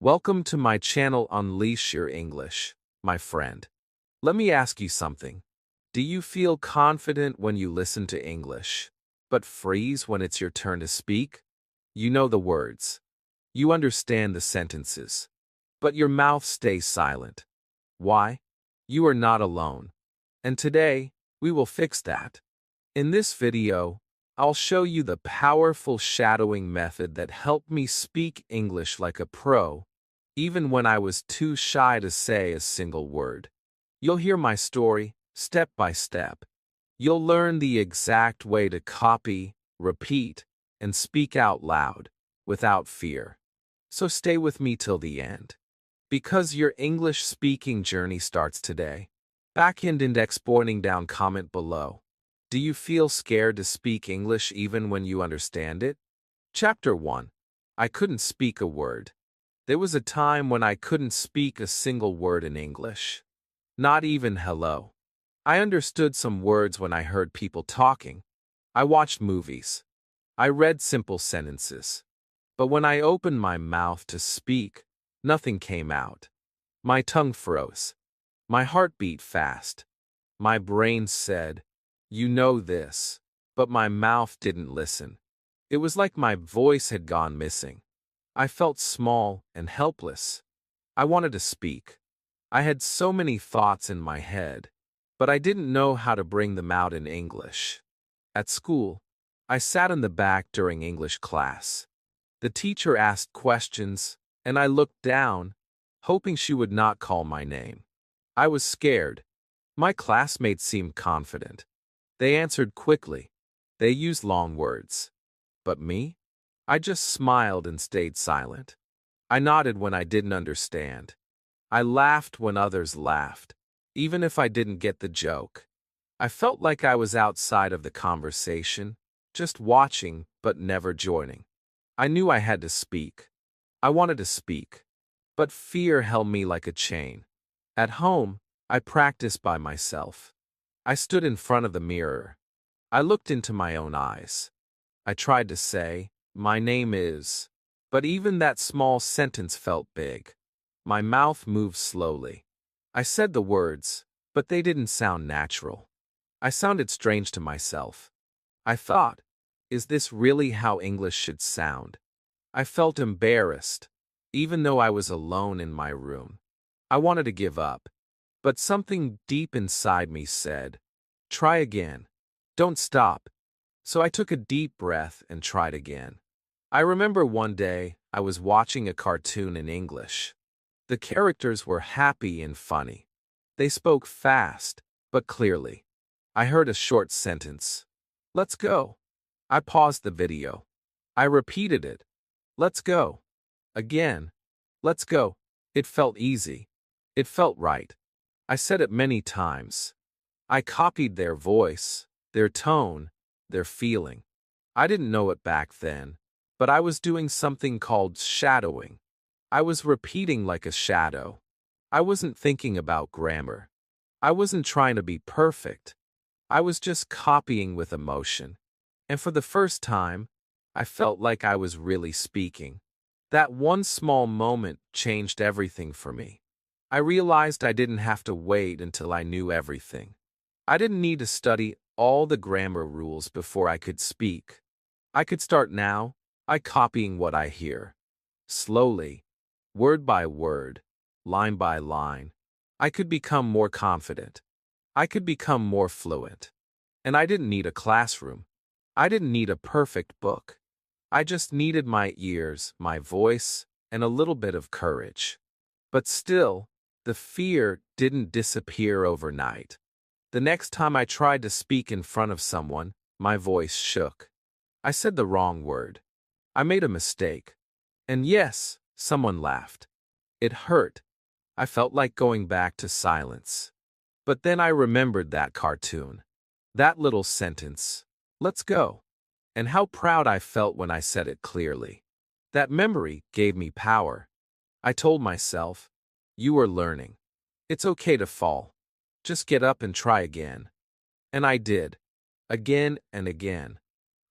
Welcome to my channel Unleash Your English, my friend. Let me ask you something. Do you feel confident when you listen to English, but freeze when it's your turn to speak? You know the words. You understand the sentences, but your mouth stays silent. Why? You are not alone. And today, we will fix that. In this video, I'll show you the powerful shadowing method that helped me speak English like a pro, even when I was too shy to say a single word. You'll hear my story, step by step. You'll learn the exact way to copy, repeat, and speak out loud, without fear. So stay with me till the end. Because your English speaking journey starts today. Backend index pointing down comment below. Do you feel scared to speak English even when you understand it? Chapter 1. I couldn't speak a word. There was a time when I couldn't speak a single word in English. Not even hello. I understood some words when I heard people talking. I watched movies. I read simple sentences. But when I opened my mouth to speak, nothing came out. My tongue froze. My heart beat fast. My brain said, "You know this," but my mouth didn't listen. It was like my voice had gone missing. I felt small and helpless. I wanted to speak. I had so many thoughts in my head, but I didn't know how to bring them out in English. At school, I sat in the back during English class. The teacher asked questions, and I looked down, hoping she would not call my name. I was scared. My classmates seemed confident. They answered quickly. They used long words. But me? I just smiled and stayed silent. I nodded when I didn't understand. I laughed when others laughed, even if I didn't get the joke. I felt like I was outside of the conversation, just watching but never joining. I knew I had to speak. I wanted to speak, but fear held me like a chain. At home, I practiced by myself. I stood in front of the mirror. I looked into my own eyes. I tried to say, "My name is," but even that small sentence felt big. My mouth moved slowly. I said the words, but they didn't sound natural. I sounded strange to myself. I thought, is this really how English should sound? I felt embarrassed, even though I was alone in my room. I wanted to give up. But something deep inside me said, "Try again. Don't stop." So I took a deep breath and tried again. I remember one day I was watching a cartoon in English. The characters were happy and funny. They spoke fast, but clearly. I heard a short sentence. "Let's go." I paused the video. I repeated it. "Let's go." Again. "Let's go." It felt easy. It felt right. I said it many times. I copied their voice, their tone, their feeling. I didn't know it back then, but I was doing something called shadowing. I was repeating like a shadow. I wasn't thinking about grammar. I wasn't trying to be perfect. I was just copying with emotion. And for the first time, I felt like I was really speaking. That one small moment changed everything for me. I realized I didn't have to wait until I knew everything. I didn't need to study all the grammar rules before I could speak. I could start now by copying what I hear. Slowly, word by word, line by line, I could become more confident. I could become more fluent. And I didn't need a classroom. I didn't need a perfect book. I just needed my ears, my voice, and a little bit of courage. But still, the fear didn't disappear overnight. The next time I tried to speak in front of someone, my voice shook. I said the wrong word. I made a mistake. And yes, someone laughed. It hurt. I felt like going back to silence. But then I remembered that cartoon. That little sentence, "Let's go." And how proud I felt when I said it clearly. That memory gave me power. I told myself, "You are learning. It's okay to fall. Just get up and try again." And I did. Again and again.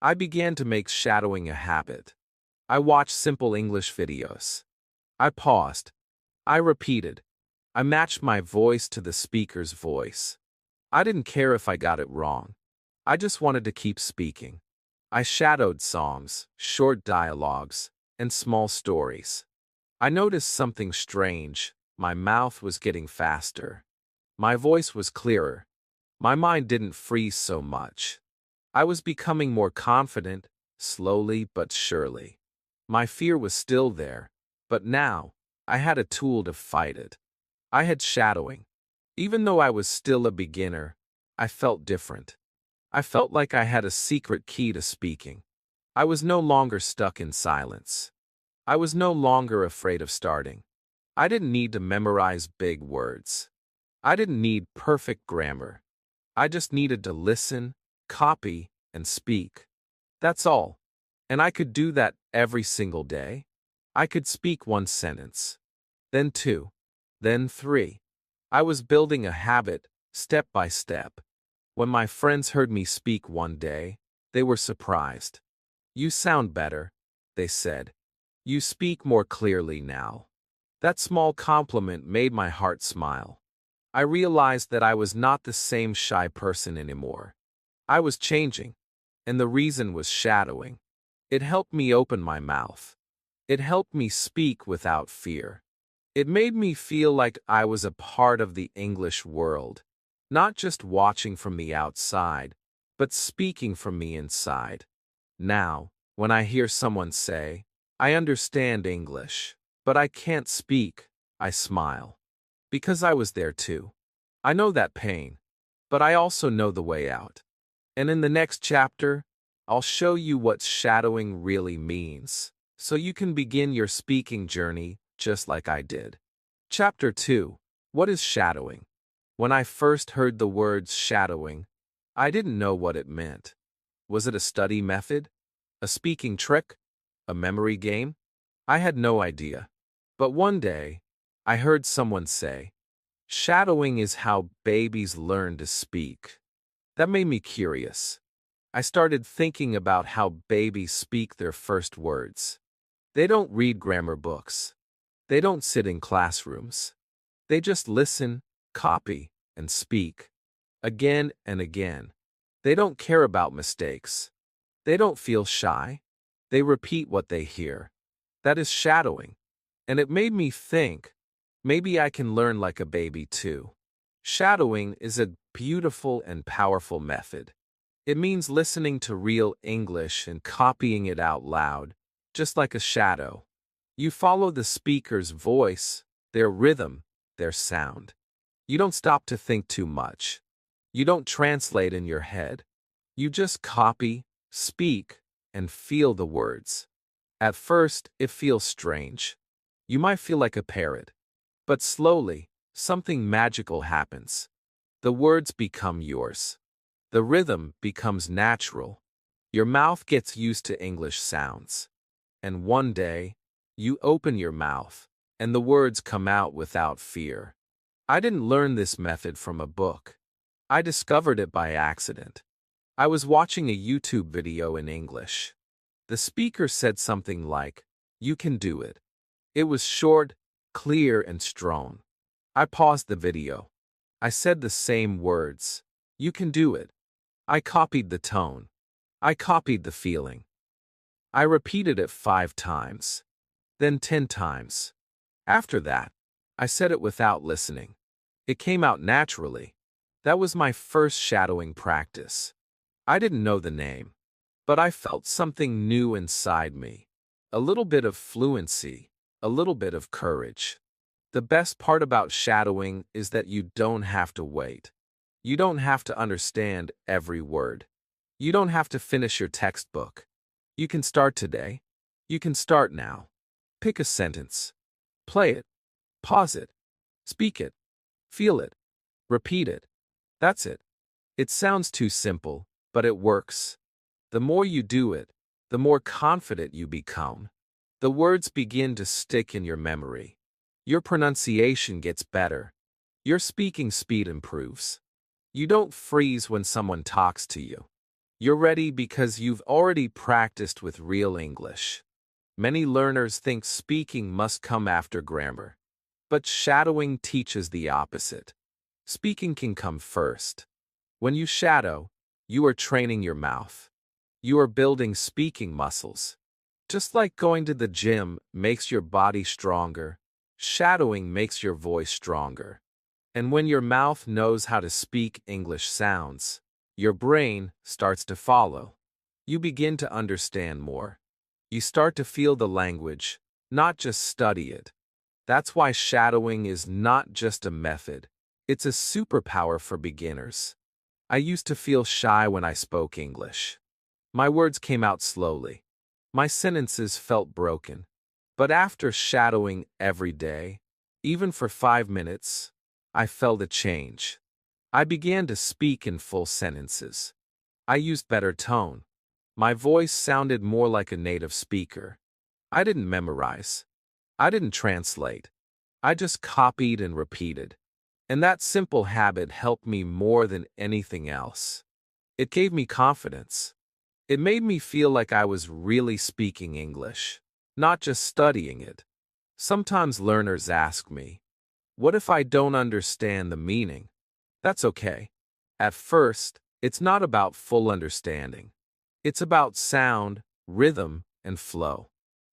I began to make shadowing a habit. I watched simple English videos. I paused. I repeated. I matched my voice to the speaker's voice. I didn't care if I got it wrong. I just wanted to keep speaking. I shadowed songs, short dialogues, and small stories. I noticed something strange. My mouth was getting faster. My voice was clearer. My mind didn't freeze so much. I was becoming more confident, slowly but surely. My fear was still there, but now I had a tool to fight it. I had shadowing. Even though I was still a beginner, I felt different. I felt like I had a secret key to speaking. I was no longer stuck in silence. I was no longer afraid of starting. I didn't need to memorize big words. I didn't need perfect grammar. I just needed to listen, copy, and speak. That's all. And I could do that every single day. I could speak one sentence, then two, then three. I was building a habit, step by step. When my friends heard me speak one day, they were surprised. "You sound better," they said. "You speak more clearly now." That small compliment made my heart smile. I realized that I was not the same shy person anymore. I was changing, and the reason was shadowing. It helped me open my mouth. It helped me speak without fear. It made me feel like I was a part of the English world, not just watching from the outside, but speaking from the inside. Now, when I hear someone say, "I understand English, but I can't speak," I smile. Because I was there too. I know that pain, but I also know the way out. And in the next chapter, I'll show you what shadowing really means, so you can begin your speaking journey just like I did. Chapter 2. What is shadowing? When I first heard the words shadowing, I didn't know what it meant. Was it a study method? A speaking trick? A memory game? I had no idea. But one day, I heard someone say, "Shadowing is how babies learn to speak." That made me curious. I started thinking about how babies speak their first words. They don't read grammar books. They don't sit in classrooms. They just listen, copy, and speak. Again and again. They don't care about mistakes. They don't feel shy. They repeat what they hear. That is shadowing. And it made me think, maybe I can learn like a baby too. Shadowing is a beautiful and powerful method. It means listening to real English and copying it out loud, just like a shadow. You follow the speaker's voice, their rhythm, their sound. You don't stop to think too much. You don't translate in your head. You just copy, speak, and feel the words. At first, it feels strange. You might feel like a parrot. But slowly, something magical happens. The words become yours. The rhythm becomes natural. Your mouth gets used to English sounds. And one day, you open your mouth, and the words come out without fear. I didn't learn this method from a book. I discovered it by accident. I was watching a YouTube video in English. The speaker said something like, "You can do it." It was short, clear, and strong. I paused the video. I said the same words. "You can do it." I copied the tone. I copied the feeling. I repeated it 5 times. Then 10 times. After that, I said it without listening. It came out naturally. That was my first shadowing practice. I didn't know the name, but I felt something new inside me. A little bit of fluency, a little bit of courage. The best part about shadowing is that you don't have to wait. You don't have to understand every word. You don't have to finish your textbook. You can start today. You can start now. Pick a sentence. Play it. Pause it. Speak it. Feel it. Repeat it. That's it. It sounds too simple, but it works. The more you do it, the more confident you become. The words begin to stick in your memory. Your pronunciation gets better. Your speaking speed improves. You don't freeze when someone talks to you. You're ready because you've already practiced with real English. Many learners think speaking must come after grammar, but shadowing teaches the opposite. Speaking can come first. When you shadow, you are training your mouth. You are building speaking muscles. Just like going to the gym makes your body stronger, shadowing makes your voice stronger. And when your mouth knows how to speak English sounds, your brain starts to follow. You begin to understand more. You start to feel the language, not just study it. That's why shadowing is not just a method, it's a superpower for beginners. I used to feel shy when I spoke English. My words came out slowly. My sentences felt broken. But after shadowing every day, even for 5 minutes, I felt a change. I began to speak in full sentences. I used better tone. My voice sounded more like a native speaker. I didn't memorize. I didn't translate. I just copied and repeated. And that simple habit helped me more than anything else. It gave me confidence. It made me feel like I was really speaking English, not just studying it. Sometimes learners ask me, what if I don't understand the meaning? That's okay. At first, it's not about full understanding. It's about sound, rhythm, and flow.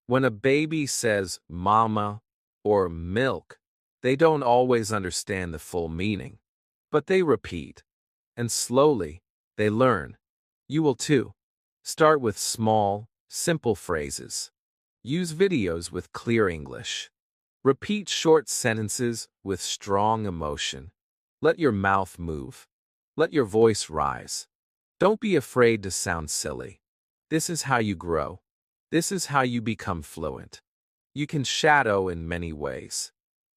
When a baby says mama or milk, they don't always understand the full meaning. But they repeat. And slowly, they learn. You will too. Start with small, simple phrases. Use videos with clear English. Repeat short sentences with strong emotion. Let your mouth move. Let your voice rise. Don't be afraid to sound silly. This is how you grow. This is how you become fluent. You can shadow in many ways.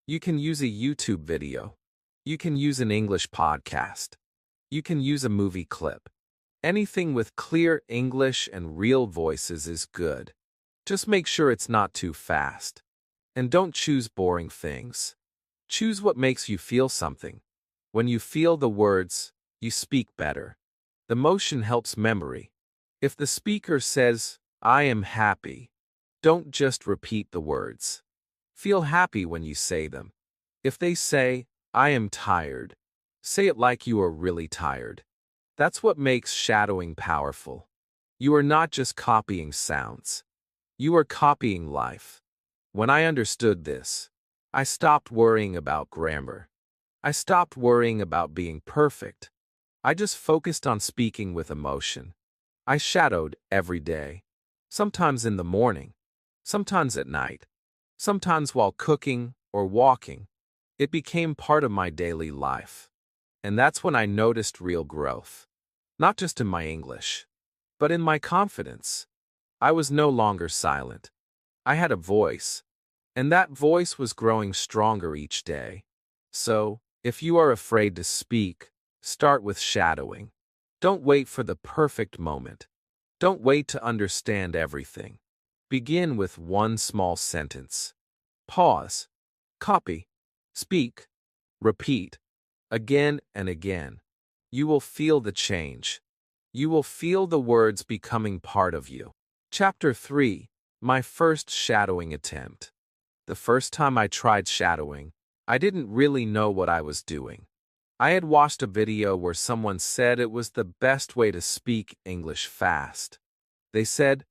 You can use a YouTube video. You can use an English podcast. You can use a movie clip. Anything with clear English and real voices is good. Just make sure it's not too fast. And don't choose boring things. Choose what makes you feel something. When you feel the words, you speak better. The motion helps memory. If the speaker says, I am happy, don't just repeat the words. Feel happy when you say them. If they say, I am tired, say it like you are really tired. That's what makes shadowing powerful. You are not just copying sounds. You are copying life. When I understood this, I stopped worrying about grammar. I stopped worrying about being perfect. I just focused on speaking with emotion. I shadowed every day. Sometimes in the morning, sometimes at night, sometimes while cooking or walking. It became part of my daily life. And that's when I noticed real growth. Not just in my English, but in my confidence. I was no longer silent. I had a voice, and that voice was growing stronger each day. So, if you are afraid to speak, start with shadowing. Don't wait for the perfect moment. Don't wait to understand everything. Begin with one small sentence. Pause. Copy. Speak. Repeat. Again and again. You will feel the change. You will feel the words becoming part of you. Chapter 3. My first shadowing attempt. The first time I tried shadowing, I didn't really know what I was doing. I had watched a video where someone said it was the best way to speak English fast. They said,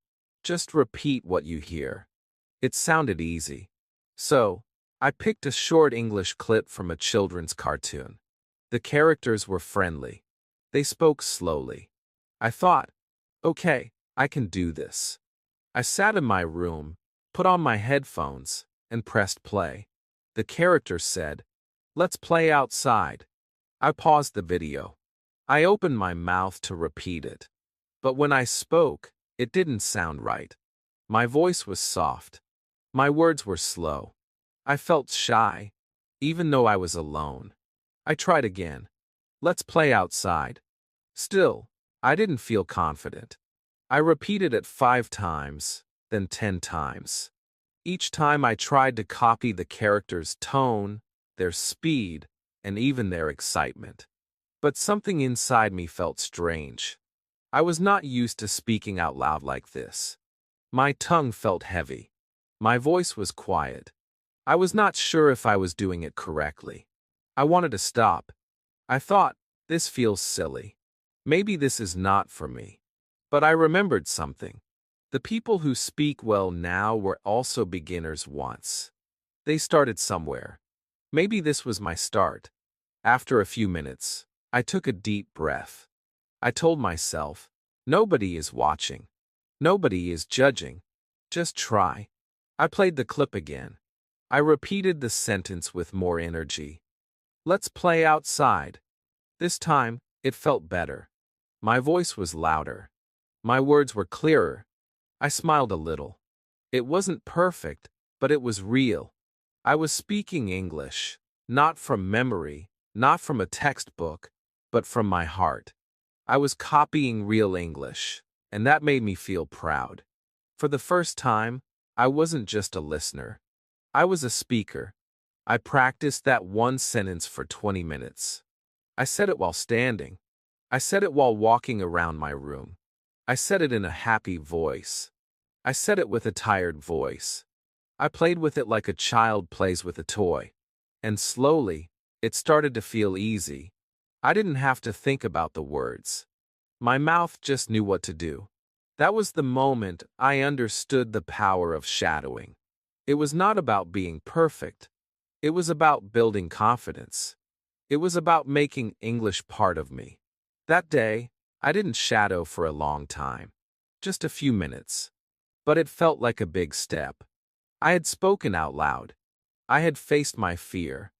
just repeat what you hear. It sounded easy. So, I picked a short English clip from a children's cartoon. The characters were friendly. They spoke slowly. I thought, okay, I can do this. I sat in my room, put on my headphones, and pressed play. The character said, let's play outside. I paused the video. I opened my mouth to repeat it. But when I spoke, it didn't sound right. My voice was soft. My words were slow. I felt shy, even though I was alone. I tried again. Let's play outside. Still, I didn't feel confident. I repeated it 5 times, then 10 times. Each time I tried to copy the character's tone, their speed, and even their excitement. But something inside me felt strange. I was not used to speaking out loud like this. My tongue felt heavy. My voice was quiet. I was not sure if I was doing it correctly. I wanted to stop. I thought, this feels silly. Maybe this is not for me. But I remembered something. The people who speak well now were also beginners once. They started somewhere. Maybe this was my start. After a few minutes, I took a deep breath. I told myself, nobody is watching. Nobody is judging. Just try. I played the clip again. I repeated the sentence with more energy. Let's play outside. This time, it felt better. My voice was louder. My words were clearer. I smiled a little. It wasn't perfect, but it was real. I was speaking English, not from memory, not from a textbook, but from my heart. I was copying real English, and that made me feel proud. For the first time, I wasn't just a listener. I was a speaker. I practiced that one sentence for 20 minutes. I said it while standing. I said it while walking around my room. I said it in a happy voice. I said it with a tired voice. I played with it like a child plays with a toy. And slowly, it started to feel easy. I didn't have to think about the words. My mouth just knew what to do. That was the moment I understood the power of shadowing. It was not about being perfect. It was about building confidence. It was about making English part of me. That day, I didn't shadow for a long time. Just a few minutes. But it felt like a big step. I had spoken out loud. I had faced my fear.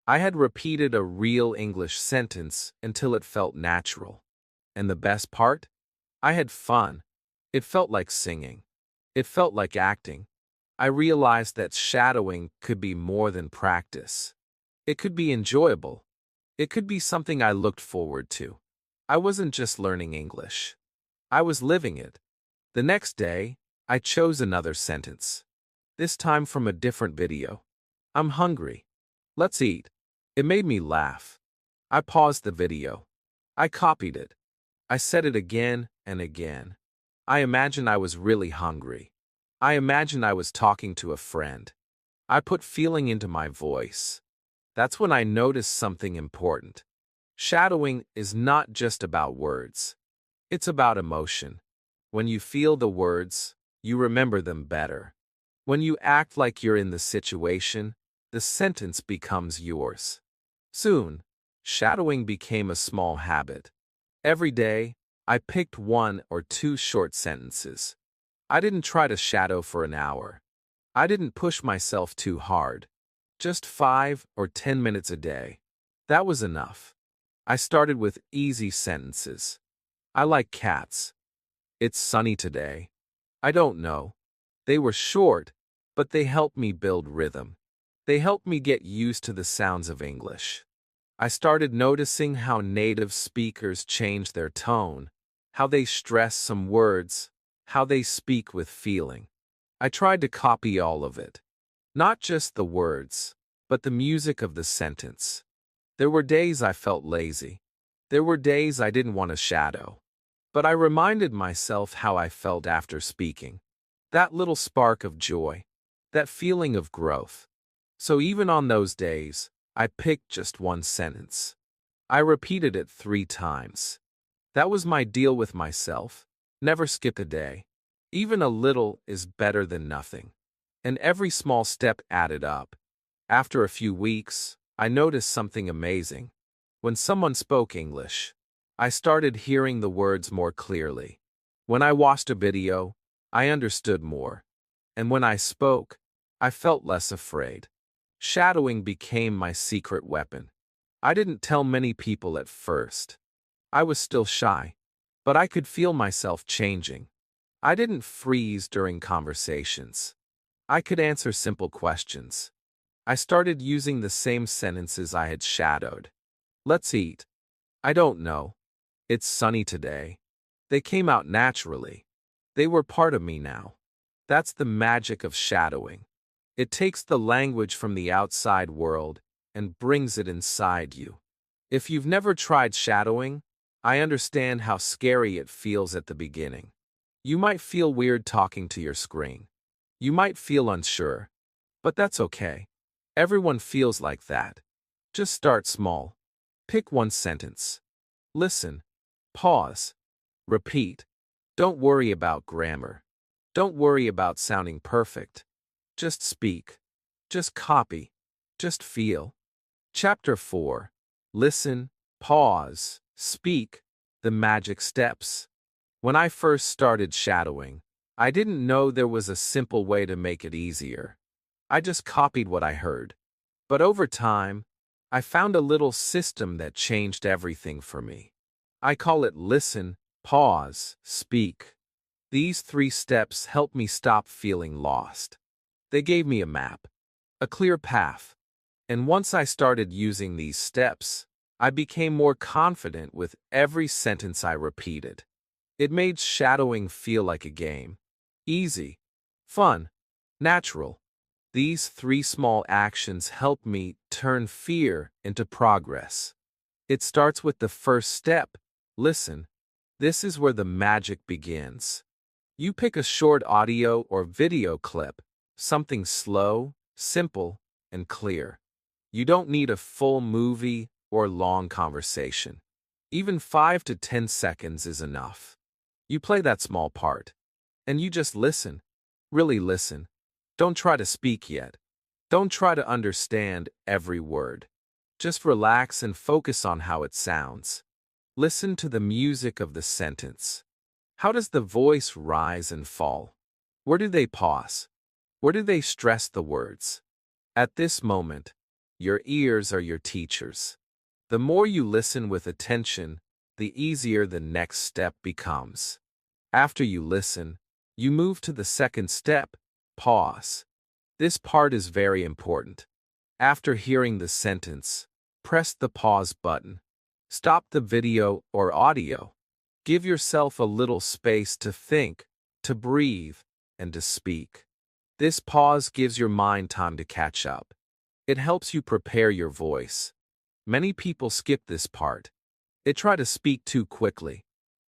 I had repeated a real English sentence until it felt natural. And the best part? I had fun. It felt like singing. It felt like acting. I realized that shadowing could be more than practice. It could be enjoyable. It could be something I looked forward to. I wasn't just learning English. I was living it. The next day, I chose another sentence. This time from a different video. I'm hungry. Let's eat. It made me laugh. I paused the video. I copied it. I said it again and again. I imagined I was really hungry. I imagined I was talking to a friend. I put feeling into my voice. That's when I noticed something important. Shadowing is not just about words. It's about emotion. When you feel the words, you remember them better. When you act like you're in the situation, the sentence becomes yours. Soon, shadowing became a small habit. Every day, I picked 1 or 2 short sentences. I didn't try to shadow for an hour. I didn't push myself too hard. Just 5 or 10 minutes a day. That was enough. I started with easy sentences. I like cats. It's sunny today. I don't know. They were short, but they helped me build rhythm. They helped me get used to the sounds of English. I started noticing how native speakers change their tone, how they stress some words, how they speak with feeling. I tried to copy all of it. Not just the words, but the music of the sentence. There were days I felt lazy. There were days I didn't want to shadow. But I reminded myself how I felt after speaking. That little spark of joy. That feeling of growth. So even on those days, I picked just one sentence. I repeated it 3 times. That was my deal with myself. Never skip a day. Even a little is better than nothing. And every small step added up. After a few weeks, I noticed something amazing. When someone spoke English, I started hearing the words more clearly. When I watched a video, I understood more. And when I spoke, I felt less afraid. Shadowing became my secret weapon. I didn't tell many people at first. I was still shy, but I could feel myself changing. I didn't freeze during conversations. I could answer simple questions. I started using the same sentences I had shadowed. Let's eat. I don't know. It's sunny today. They came out naturally. They were part of me now. That's the magic of shadowing. It takes the language from the outside world and brings it inside you. If you've never tried shadowing, I understand how scary it feels at the beginning. You might feel weird talking to your screen. You might feel unsure. But that's okay. Everyone feels like that. Just start small. Pick one sentence. Listen. Pause. Repeat. Don't worry about grammar. Don't worry about sounding perfect. Just speak. Just copy. Just feel. Chapter 4. Listen, pause, speak. The magic steps. When I first started shadowing, I didn't know there was a simple way to make it easier. I just copied what I heard. But over time, I found a little system that changed everything for me. I call it listen, pause, speak. These 3 steps helped me stop feeling lost. They gave me a map, a clear path. And once I started using these steps, I became more confident with every sentence I repeated. It made shadowing feel like a game. Easy, fun, natural. These 3 small actions help me turn fear into progress. It starts with the first step, listen. This is where the magic begins. You pick a short audio or video clip, something slow, simple, and clear. You don't need a full movie or long conversation. Even 5 to 10 seconds is enough. You play that small part, and you just listen. Really listen. Don't try to speak yet. Don't try to understand every word. Just relax and focus on how it sounds. Listen to the music of the sentence. How does the voice rise and fall? Where do they pause? Where do they stress the words? At this moment, your ears are your teachers. The more you listen with attention, the easier the next step becomes. After you listen, you move to the second step, pause. This part is very important. After hearing the sentence, press the pause button. Stop the video or audio. Give yourself a little space to think, to breathe, and to speak. This pause gives your mind time to catch up. It helps you prepare your voice. Many people skip this part. They try to speak too quickly.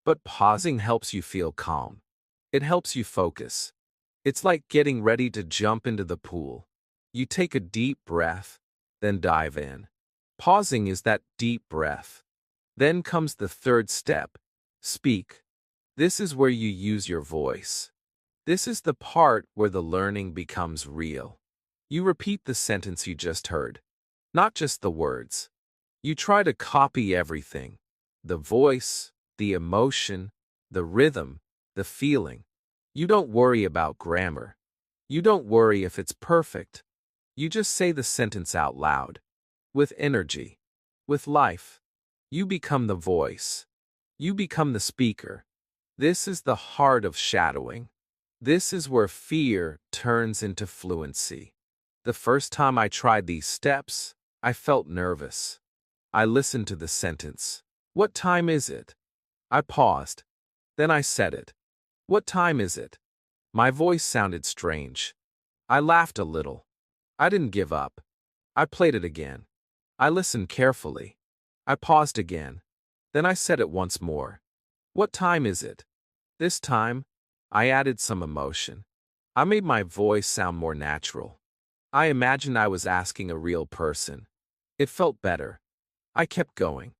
But pausing helps you feel calm. It helps you focus. It's like getting ready to jump into the pool. You take a deep breath, then dive in. Pausing is that deep breath. Then comes the third step, speak. This is where you use your voice. This is the part where the learning becomes real. You repeat the sentence you just heard, not just the words. You try to copy everything, the voice, the emotion, the rhythm, the feeling. You don't worry about grammar. You don't worry if it's perfect. You just say the sentence out loud, with energy, with life. You become the voice. You become the speaker. This is the heart of shadowing. This is where fear turns into fluency. The first time I tried these steps, I felt nervous. I listened to the sentence. What time is it? I paused. Then I said it. What time is it? My voice sounded strange. I laughed a little. I didn't give up. I played it again. I listened carefully. I paused again. Then I said it once more. What time is it? This time, I added some emotion. I made my voice sound more natural. I imagined I was asking a real person. It felt better. I kept going.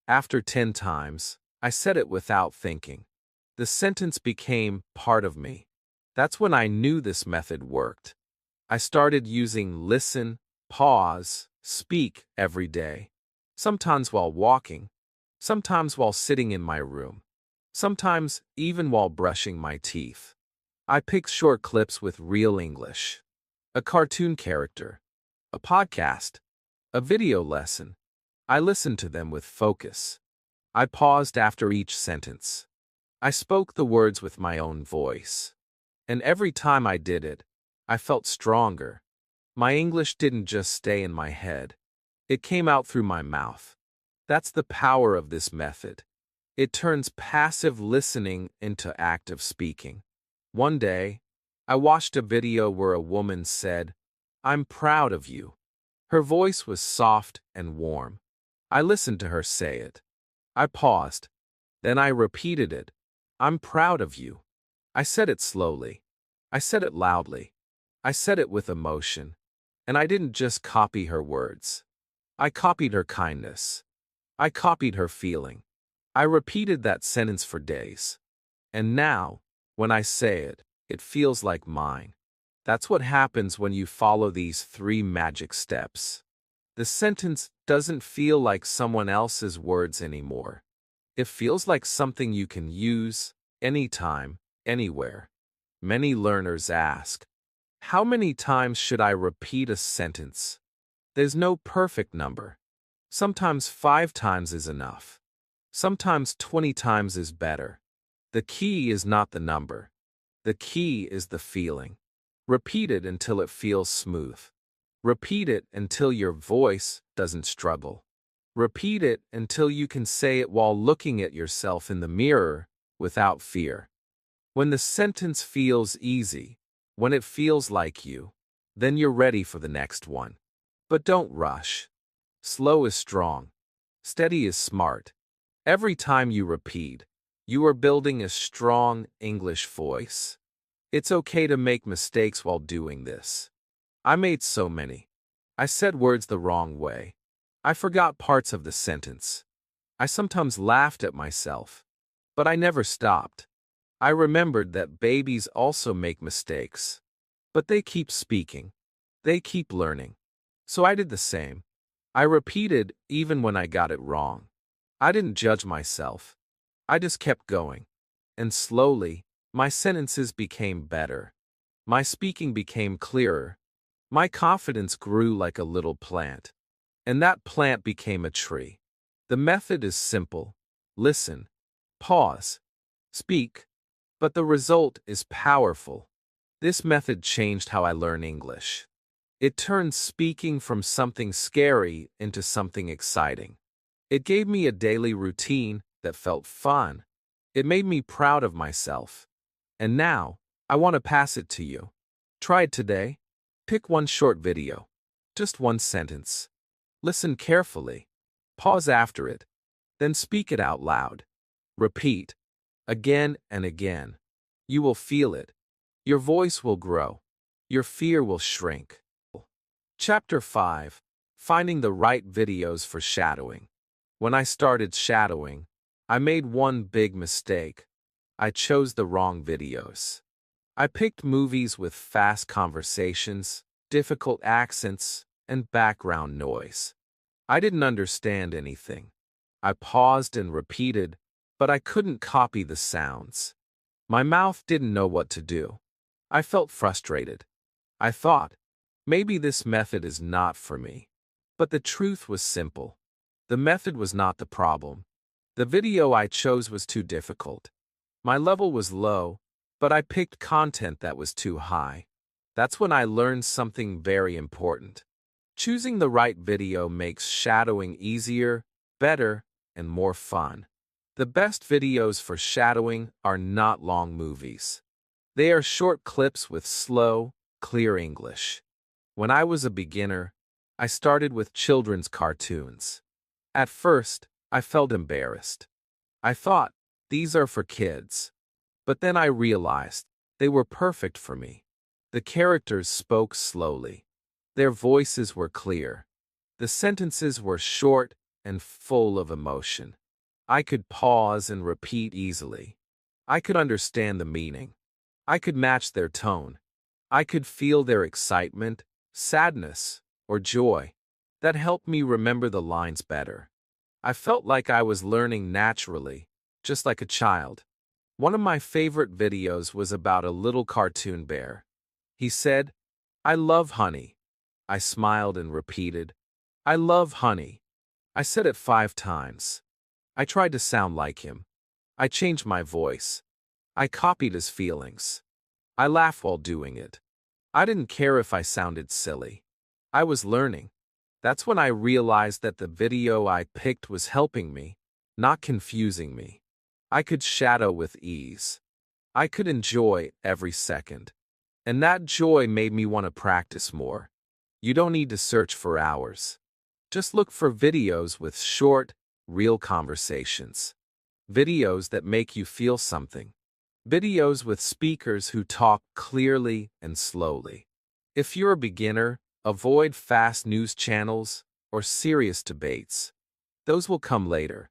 After 10 times, I said it without thinking. The sentence became part of me. That's when I knew this method worked. I started using listen, pause, speak every day. Sometimes while walking, sometimes while sitting in my room, sometimes even while brushing my teeth. I picked short clips with real English. A cartoon character, a podcast, a video lesson. I listened to them with focus. I paused after each sentence. I spoke the words with my own voice. And every time I did it, I felt stronger. My English didn't just stay in my head. It came out through my mouth. That's the power of this method. It turns passive listening into active speaking. One day, I watched a video where a woman said, "I'm proud of you." Her voice was soft and warm. I listened to her say it. I paused. Then I repeated it. "I'm proud of you." I said it slowly. I said it loudly. I said it with emotion. And I didn't just copy her words. I copied her kindness. I copied her feeling. I repeated that sentence for days. And now, when I say it, it feels like mine. That's what happens when you follow these 3 magic steps. The sentence doesn't feel like someone else's words anymore. It feels like something you can use anytime, anywhere. Many learners ask, how many times should I repeat a sentence? There's no perfect number. Sometimes 5 times is enough. Sometimes 20 times is better. The key is not the number. The key is the feeling. Repeat it until it feels smooth. Repeat it until your voice doesn't struggle. Repeat it until you can say it while looking at yourself in the mirror without fear. When the sentence feels easy, when it feels like you, then you're ready for the next one. But don't rush. Slow is strong. Steady is smart. Every time you repeat, you are building a strong English voice. It's okay to make mistakes while doing this. I made so many. I said words the wrong way. I forgot parts of the sentence. I sometimes laughed at myself. But I never stopped. I remembered that babies also make mistakes. But they keep speaking. They keep learning. So I did the same. I repeated even when I got it wrong. I didn't judge myself. I just kept going. And slowly, my sentences became better. My speaking became clearer. My confidence grew like a little plant. And that plant became a tree. The method is simple. Listen. Pause. Speak. But the result is powerful. This method changed how I learn English. It turned speaking from something scary into something exciting. It gave me a daily routine that felt fun. It made me proud of myself. And now, I want to pass it to you. Try it today. Pick one short video. Just one sentence. Listen carefully. Pause after it. Then speak it out loud. Repeat. Again and again. You will feel it. Your voice will grow. Your fear will shrink. Chapter 5. Finding the right videos for shadowing. When I started shadowing, I made one big mistake. I chose the wrong videos. I picked movies with fast conversations, difficult accents, and background noise. I didn't understand anything. I paused and repeated, but I couldn't copy the sounds. My mouth didn't know what to do. I felt frustrated. I thought, maybe this method is not for me. But the truth was simple. The method was not the problem. The video I chose was too difficult. My level was low, but I picked content that was too high. That's when I learned something very important. Choosing the right video makes shadowing easier, better, and more fun. The best videos for shadowing are not long movies. They are short clips with slow, clear English. When I was a beginner, I started with children's cartoons. At first, I felt embarrassed. I thought, these are for kids. But then I realized they were perfect for me. The characters spoke slowly. Their voices were clear. The sentences were short and full of emotion. I could pause and repeat easily. I could understand the meaning. I could match their tone. I could feel their excitement, sadness, or joy. That helped me remember the lines better. I felt like I was learning naturally, just like a child. One of my favorite videos was about a little cartoon bear. He said, "I love honey." I smiled and repeated, "I love honey." I said it 5 times. I tried to sound like him. I changed my voice. I copied his feelings. I laughed while doing it. I didn't care if I sounded silly. I was learning. That's when I realized that the video I picked was helping me, not confusing me. I could shadow with ease. I could enjoy every second. And that joy made me want to practice more. You don't need to search for hours. Just look for videos with short, real conversations. Videos that make you feel something. Videos with speakers who talk clearly and slowly. If you're a beginner, avoid fast news channels or serious debates. Those will come later.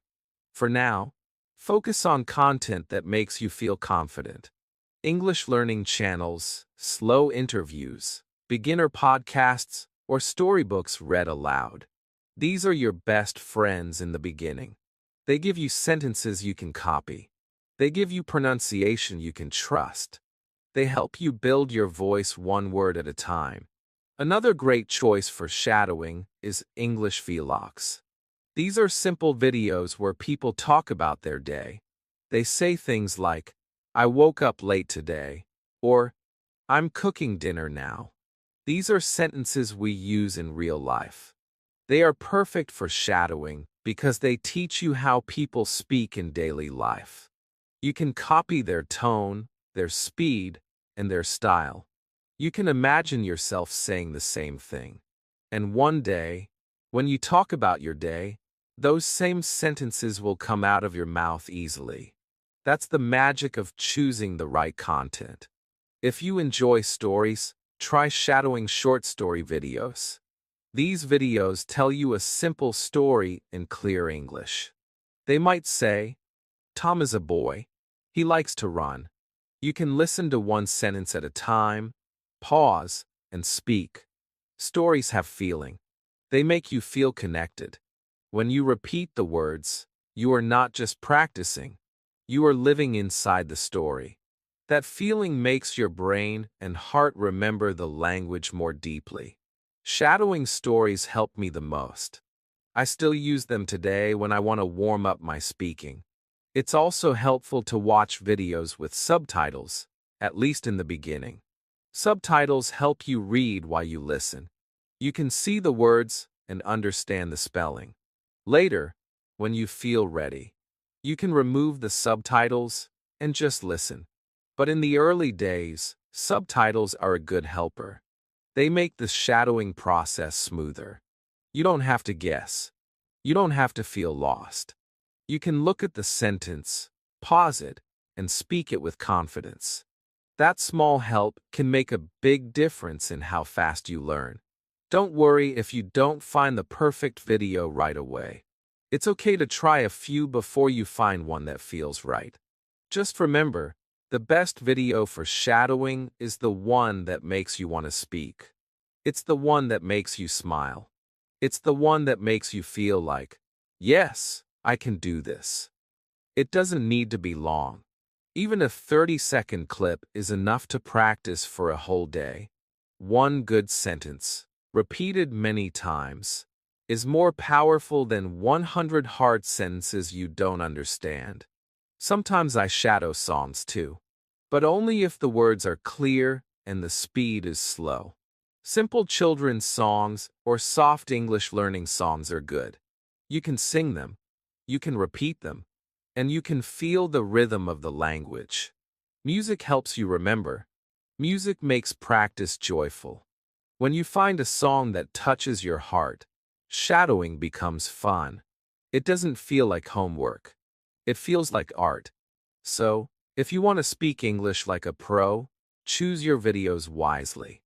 For now, focus on content that makes you feel confident. English learning channels, slow interviews, beginner podcasts, or storybooks read aloud. These are your best friends in the beginning. They give you sentences you can copy. They give you pronunciation you can trust. They help you build your voice one word at a time. Another great choice for shadowing is English vlogs. These are simple videos where people talk about their day. They say things like, "I woke up late today," or "I'm cooking dinner now." These are sentences we use in real life. They are perfect for shadowing because they teach you how people speak in daily life. You can copy their tone, their speed, and their style. You can imagine yourself saying the same thing. And one day, when you talk about your day, those same sentences will come out of your mouth easily. That's the magic of choosing the right content. If you enjoy stories, try shadowing short story videos. These videos tell you a simple story in clear English. They might say, "Tom is a boy. He likes to run." You can listen to one sentence at a time, pause, and speak. Stories have feeling. They make you feel connected. When you repeat the words, you are not just practicing. You are living inside the story. That feeling makes your brain and heart remember the language more deeply. Shadowing stories help me the most. I still use them today when I want to warm up my speaking. It's also helpful to watch videos with subtitles, at least in the beginning. Subtitles help you read while you listen. You can see the words and understand the spelling. Later, when you feel ready, you can remove the subtitles and just listen. But in the early days, subtitles are a good helper. They make the shadowing process smoother. You don't have to guess. You don't have to feel lost. You can look at the sentence, pause it, and speak it with confidence. That small help can make a big difference in how fast you learn. Don't worry if you don't find the perfect video right away. It's okay to try a few before you find one that feels right. Just remember, the best video for shadowing is the one that makes you want to speak. It's the one that makes you smile. It's the one that makes you feel like, "Yes, I can do this." It doesn't need to be long. Even a 30-second clip is enough to practice for a whole day. One good sentence, repeated many times, is more powerful than 100 hard sentences you don't understand. Sometimes I shadow songs too, but only if the words are clear and the speed is slow. Simple children's songs or soft English learning songs are good. You can sing them, you can repeat them, and you can feel the rhythm of the language. Music helps you remember. Music makes practice joyful. When you find a song that touches your heart, shadowing becomes fun. It doesn't feel like homework. It feels like art. So, if you want to speak English like a pro, choose your videos wisely.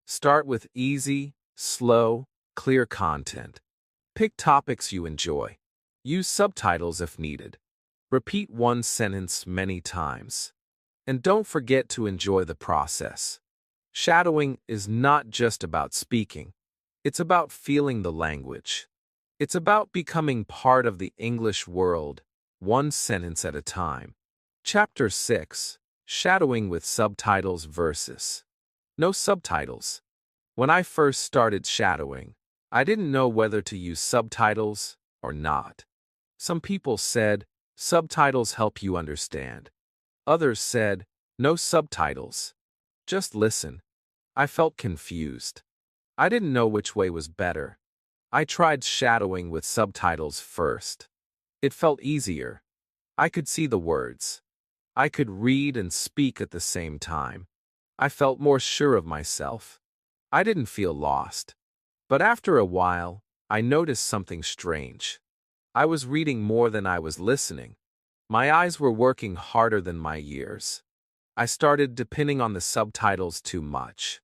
Start with easy, slow, clear content. Pick topics you enjoy. Use subtitles if needed. Repeat one sentence many times. And don't forget to enjoy the process. Shadowing is not just about speaking. It's about feeling the language. It's about becoming part of the English world, one sentence at a time. Chapter 6, Shadowing with Subtitles versus No subtitles. When I first started shadowing, I didn't know whether to use subtitles or not. Some people said, subtitles help you understand. Others said, no subtitles. Just listen. I felt confused. I didn't know which way was better. I tried shadowing with subtitles first. It felt easier. I could see the words. I could read and speak at the same time. I felt more sure of myself. I didn't feel lost. But after a while, I noticed something strange. I was reading more than I was listening. My eyes were working harder than my ears. I started depending on the subtitles too much.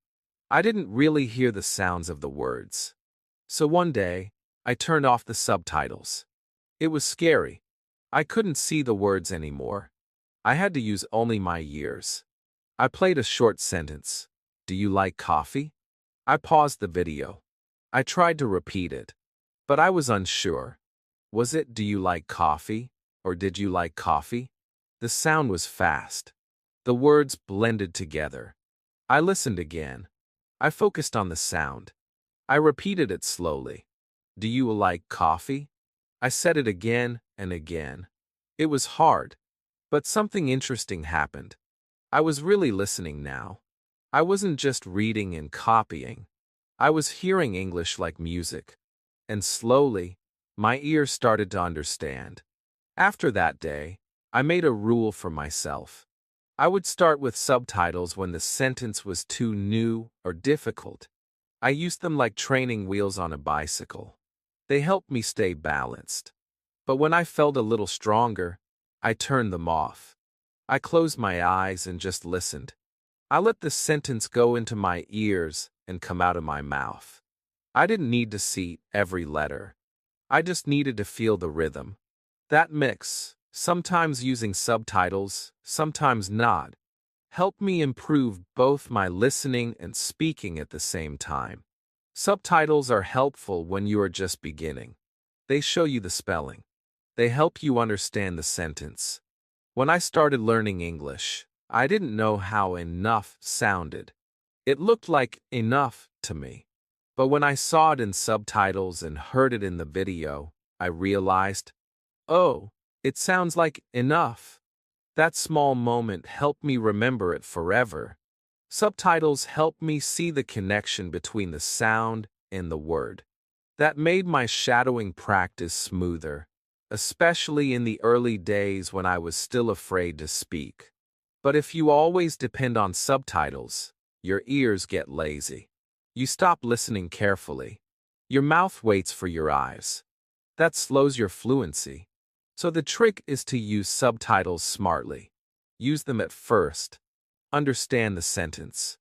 I didn't really hear the sounds of the words. So one day, I turned off the subtitles. It was scary. I couldn't see the words anymore. I had to use only my ears. I played a short sentence. Do you like coffee? I paused the video. I tried to repeat it, but I was unsure. Was it do you like coffee, or did you like coffee? The sound was fast. The words blended together. I listened again. I focused on the sound. I repeated it slowly. Do you like coffee? I said it again and again. It was hard, but something interesting happened. I was really listening now. I wasn't just reading and copying. I was hearing English like music. And slowly, my ears started to understand. After that day, I made a rule for myself. I would start with subtitles when the sentence was too new or difficult. I used them like training wheels on a bicycle. They helped me stay balanced. But when I felt a little stronger, I turned them off. I closed my eyes and just listened. I let the sentence go into my ears and come out of my mouth. I didn't need to see every letter. I just needed to feel the rhythm. That mix, sometimes using subtitles, sometimes not, helped me improve both my listening and speaking at the same time. Subtitles are helpful when you are just beginning. They show you the spelling. They help you understand the sentence. When I started learning English, I didn't know how enough sounded. It looked like enough to me. But when I saw it in subtitles and heard it in the video, I realized, oh, it sounds like enough. That small moment helped me remember it forever. Subtitles helped me see the connection between the sound and the word. That made my shadowing practice smoother, especially in the early days when I was still afraid to speak. But if you always depend on subtitles, your ears get lazy. You stop listening carefully. Your mouth waits for your eyes. That slows your fluency. So the trick is to use subtitles smartly. Use them at first. Understand the sentence.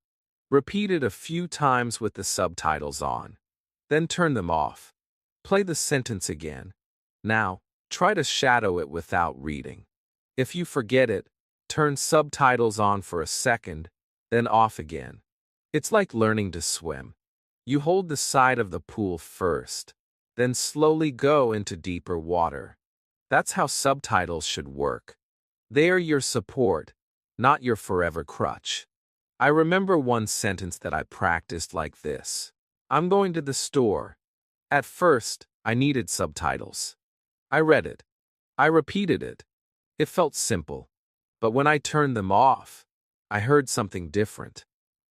Repeat it a few times with the subtitles on. Then turn them off. Play the sentence again. Now, try to shadow it without reading. If you forget it, turn subtitles on for a second, then off again. It's like learning to swim. You hold the side of the pool first, then slowly go into deeper water. That's how subtitles should work. They are your support, not your forever crutch. I remember one sentence that I practiced like this. I'm going to the store. At first, I needed subtitles. I read it. I repeated it. It felt simple. But when I turned them off, I heard something different.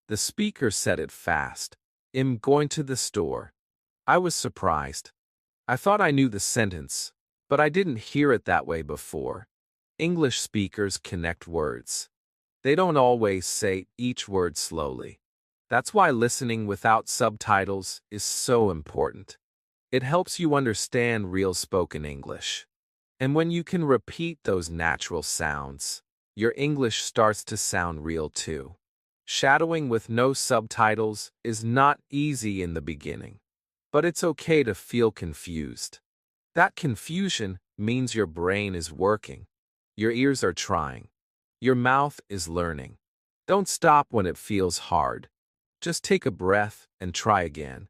The speaker said it fast. I'm going to the store. I was surprised. I thought I knew the sentence, but I didn't hear it that way before. English speakers connect words. They don't always say each word slowly. That's why listening without subtitles is so important. It helps you understand real spoken English. And when you can repeat those natural sounds, your English starts to sound real too. Shadowing with no subtitles is not easy in the beginning, but it's okay to feel confused. That confusion means your brain is working. Your ears are trying. Your mouth is learning. Don't stop when it feels hard. Just take a breath and try again.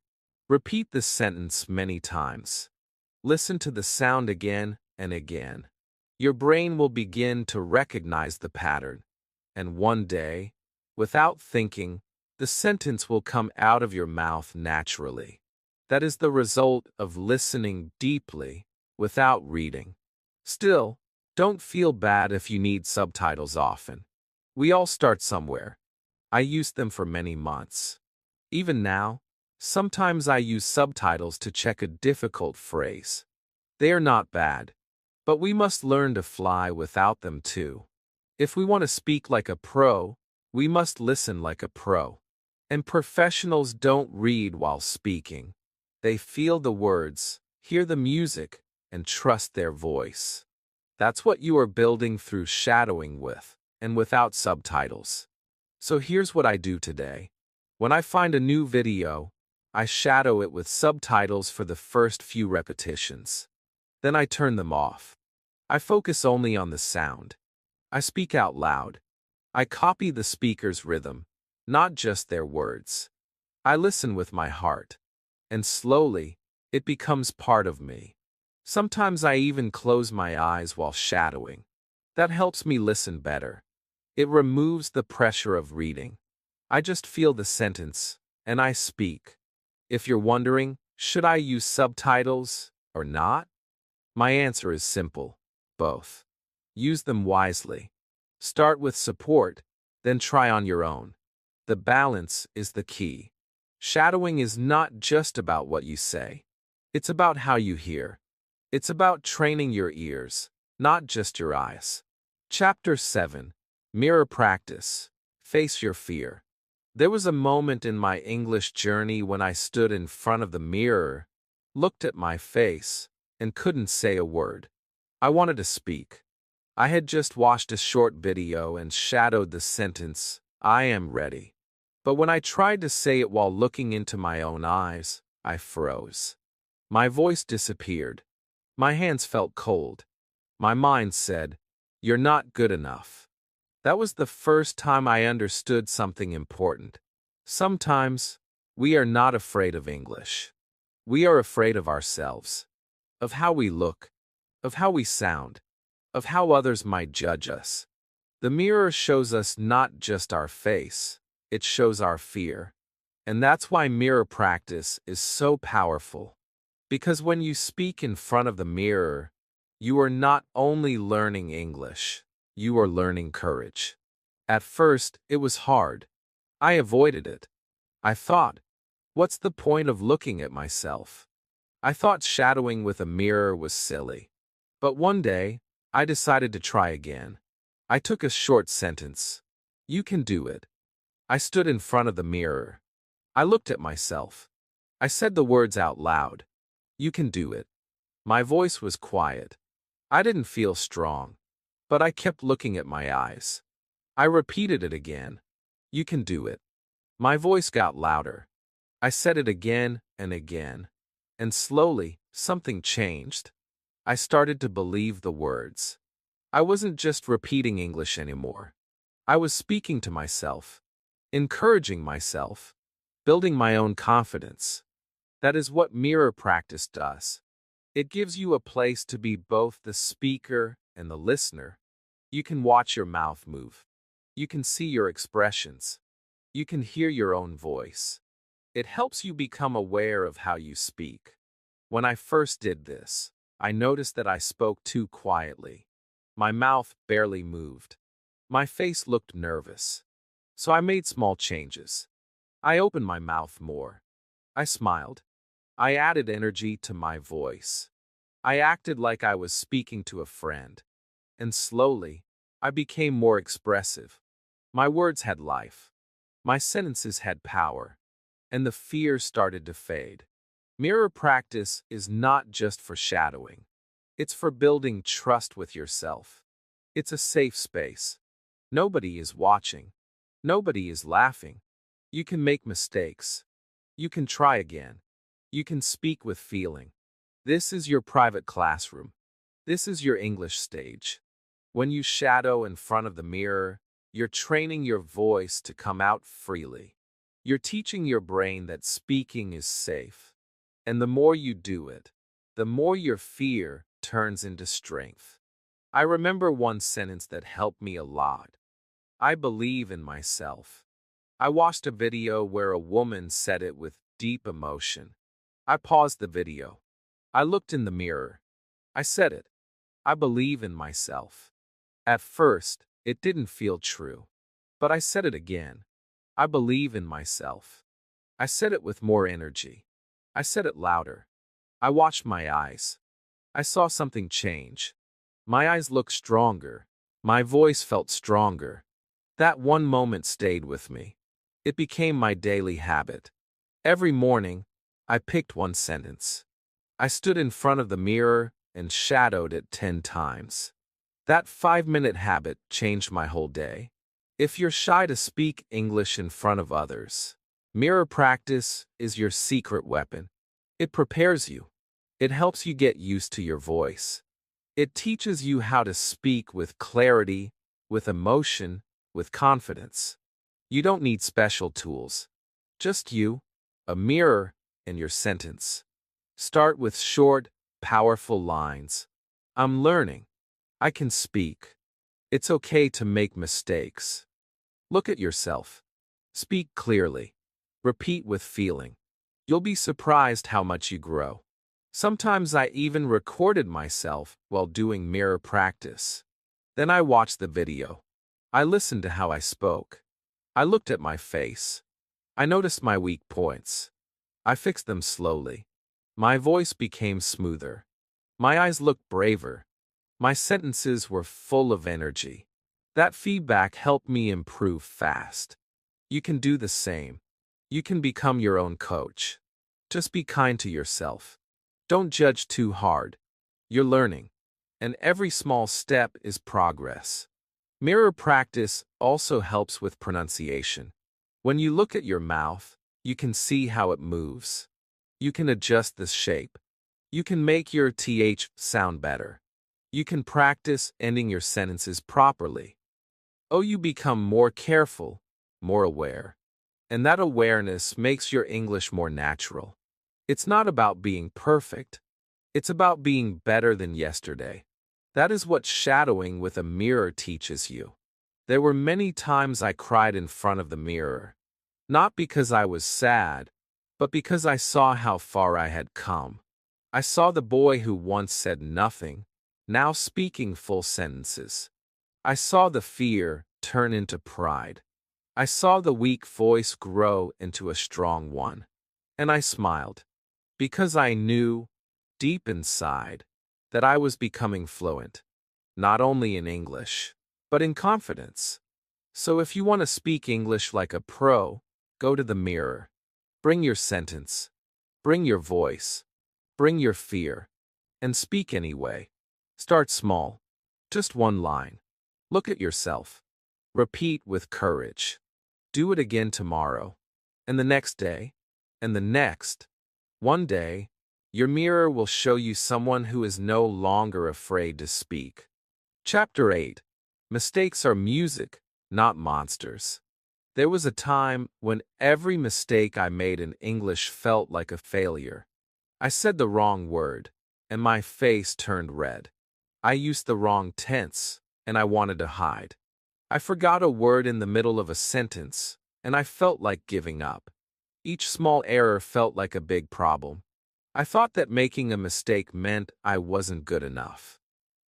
Repeat this sentence many times. Listen to the sound again and again. Your brain will begin to recognize the pattern, and one day, without thinking, the sentence will come out of your mouth naturally. That is the result of listening deeply without reading. Still, don't feel bad if you need subtitles often. We all start somewhere. I used them for many months. Even now, sometimes I use subtitles to check a difficult phrase. They are not bad, but we must learn to fly without them too. If we want to speak like a pro, we must listen like a pro. And professionals don't read while speaking. They feel the words, hear the music, and trust their voice. That's what you are building through shadowing with. and without subtitles. So here's what I do today. When I find a new video, I shadow it with subtitles for the first few repetitions. Then I turn them off. I focus only on the sound. I speak out loud. I copy the speaker's rhythm, not just their words. I listen with my heart. And slowly, it becomes part of me. Sometimes I even close my eyes while shadowing. That helps me listen better. It removes the pressure of reading. I just feel the sentence, and I speak. If you're wondering, should I use subtitles or not? My answer is simple: both. Use them wisely. Start with support, then try on your own. The balance is the key. Shadowing is not just about what you say. It's about how you hear. It's about training your ears, not just your eyes. Chapter 7. Mirror Practice. Face your fear. There was a moment in my English journey when I stood in front of the mirror, looked at my face, and couldn't say a word. I wanted to speak. I had just watched a short video and shadowed the sentence, "I am ready." But when I tried to say it while looking into my own eyes, I froze. My voice disappeared. My hands felt cold. My mind said, "You're not good enough." That was the first time I understood something important. Sometimes, we are not afraid of English. We are afraid of ourselves, of how we look, of how we sound, of how others might judge us. The mirror shows us not just our face, it shows our fear. And that's why mirror practice is so powerful. Because when you speak in front of the mirror, you are not only learning English, you are learning courage. At first, it was hard. I avoided it. I thought, what's the point of looking at myself? I thought shadowing with a mirror was silly. But one day, I decided to try again. I took a short sentence. "You can do it." I stood in front of the mirror. I looked at myself. I said the words out loud. "You can do it." My voice was quiet. I didn't feel strong. But I kept looking at my eyes. I repeated it again. "You can do it." My voice got louder. I said it again and again. And slowly, something changed. I started to believe the words. I wasn't just repeating English anymore. I was speaking to myself, encouraging myself, building my own confidence. That is what mirror practice does. It gives you a place to be both the speaker and the listener. You can watch your mouth move. You can see your expressions. You can hear your own voice. It helps you become aware of how you speak. When I first did this, I noticed that I spoke too quietly. My mouth barely moved. My face looked nervous. So I made small changes. I opened my mouth more. I smiled. I added energy to my voice. I acted like I was speaking to a friend. And slowly, I became more expressive. My words had life. My sentences had power. And the fear started to fade. Mirror practice is not just for shadowing. It's for building trust with yourself. It's a safe space. Nobody is watching. Nobody is laughing. You can make mistakes. You can try again. You can speak with feeling. This is your private classroom. This is your English stage. When you shadow in front of the mirror, you're training your voice to come out freely. You're teaching your brain that speaking is safe. And the more you do it, the more your fear turns into strength. I remember one sentence that helped me a lot. "I believe in myself." I watched a video where a woman said it with deep emotion. I paused the video. I looked in the mirror. I said it. "I believe in myself." At first, it didn't feel true. But I said it again. "I believe in myself." I said it with more energy. I said it louder. I watched my eyes. I saw something change. My eyes looked stronger. My voice felt stronger. That one moment stayed with me. It became my daily habit. Every morning, I picked one sentence. I stood in front of the mirror and shadowed it 10 times. That 5-minute habit changed my whole day. If you're shy to speak English in front of others, mirror practice is your secret weapon. It prepares you. It helps you get used to your voice. It teaches you how to speak with clarity, with emotion, with confidence. You don't need special tools. Just you, a mirror, and your sentence. Start with short, powerful lines. I'm learning. I can speak. It's okay to make mistakes. Look at yourself. Speak clearly. Repeat with feeling. You'll be surprised how much you grow. Sometimes I even recorded myself while doing mirror practice. Then I watched the video. I listened to how I spoke. I looked at my face. I noticed my weak points. I fixed them slowly. My voice became smoother. My eyes looked braver. My sentences were full of energy. That feedback helped me improve fast. You can do the same. You can become your own coach. Just be kind to yourself. Don't judge too hard. You're learning, and every small step is progress. Mirror practice also helps with pronunciation. When you look at your mouth, you can see how it moves. You can adjust the shape. You can make your th sound better. You can practice ending your sentences properly. You become more careful, more aware. And that awareness makes your English more natural. It's not about being perfect. It's about being better than yesterday. That is what shadowing with a mirror teaches you. There were many times I cried in front of the mirror. Not because I was sad, but because I saw how far I had come. I saw the boy who once said nothing, now speaking full sentences. I saw the fear turn into pride. I saw the weak voice grow into a strong one. And I smiled, because I knew, deep inside, that I was becoming fluent, not only in English, but in confidence. So if you want to speak English like a pro, go to the mirror. Bring your sentence. Bring your voice. Bring your fear. And speak anyway. Start small. Just one line. Look at yourself. Repeat with courage. Do it again tomorrow. And the next day. And the next. One day, your mirror will show you someone who is no longer afraid to speak. Chapter 8. Mistakes are music, not monsters. There was a time when every mistake I made in English felt like a failure. I said the wrong word, and my face turned red. I used the wrong tense, and I wanted to hide. I forgot a word in the middle of a sentence, and I felt like giving up. Each small error felt like a big problem. I thought that making a mistake meant I wasn't good enough,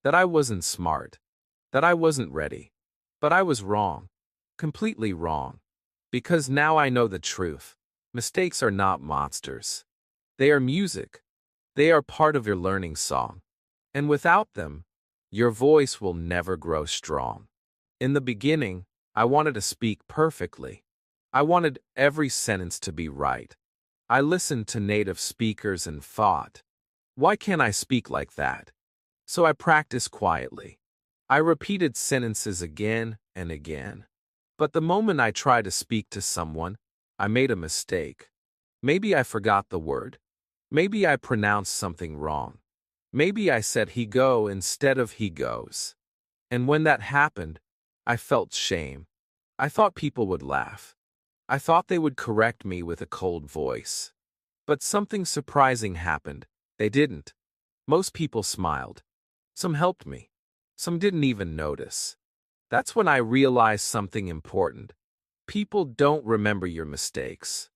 that I wasn't smart, that I wasn't ready. But I was wrong, completely wrong, because now I know the truth. Mistakes are not monsters. They are music. They are part of your learning song. And without them, your voice will never grow strong. In the beginning, I wanted to speak perfectly. I wanted every sentence to be right. I listened to native speakers and thought, why can't I speak like that? So I practiced quietly. I repeated sentences again and again. But the moment I tried to speak to someone, I made a mistake. Maybe I forgot the word. Maybe I pronounced something wrong. Maybe I said he go instead of he goes. And when that happened, I felt shame. I thought people would laugh. I thought they would correct me with a cold voice. But something surprising happened. They didn't. Most people smiled. Some helped me. Some didn't even notice. That's when I realized something important. People don't remember your mistakes.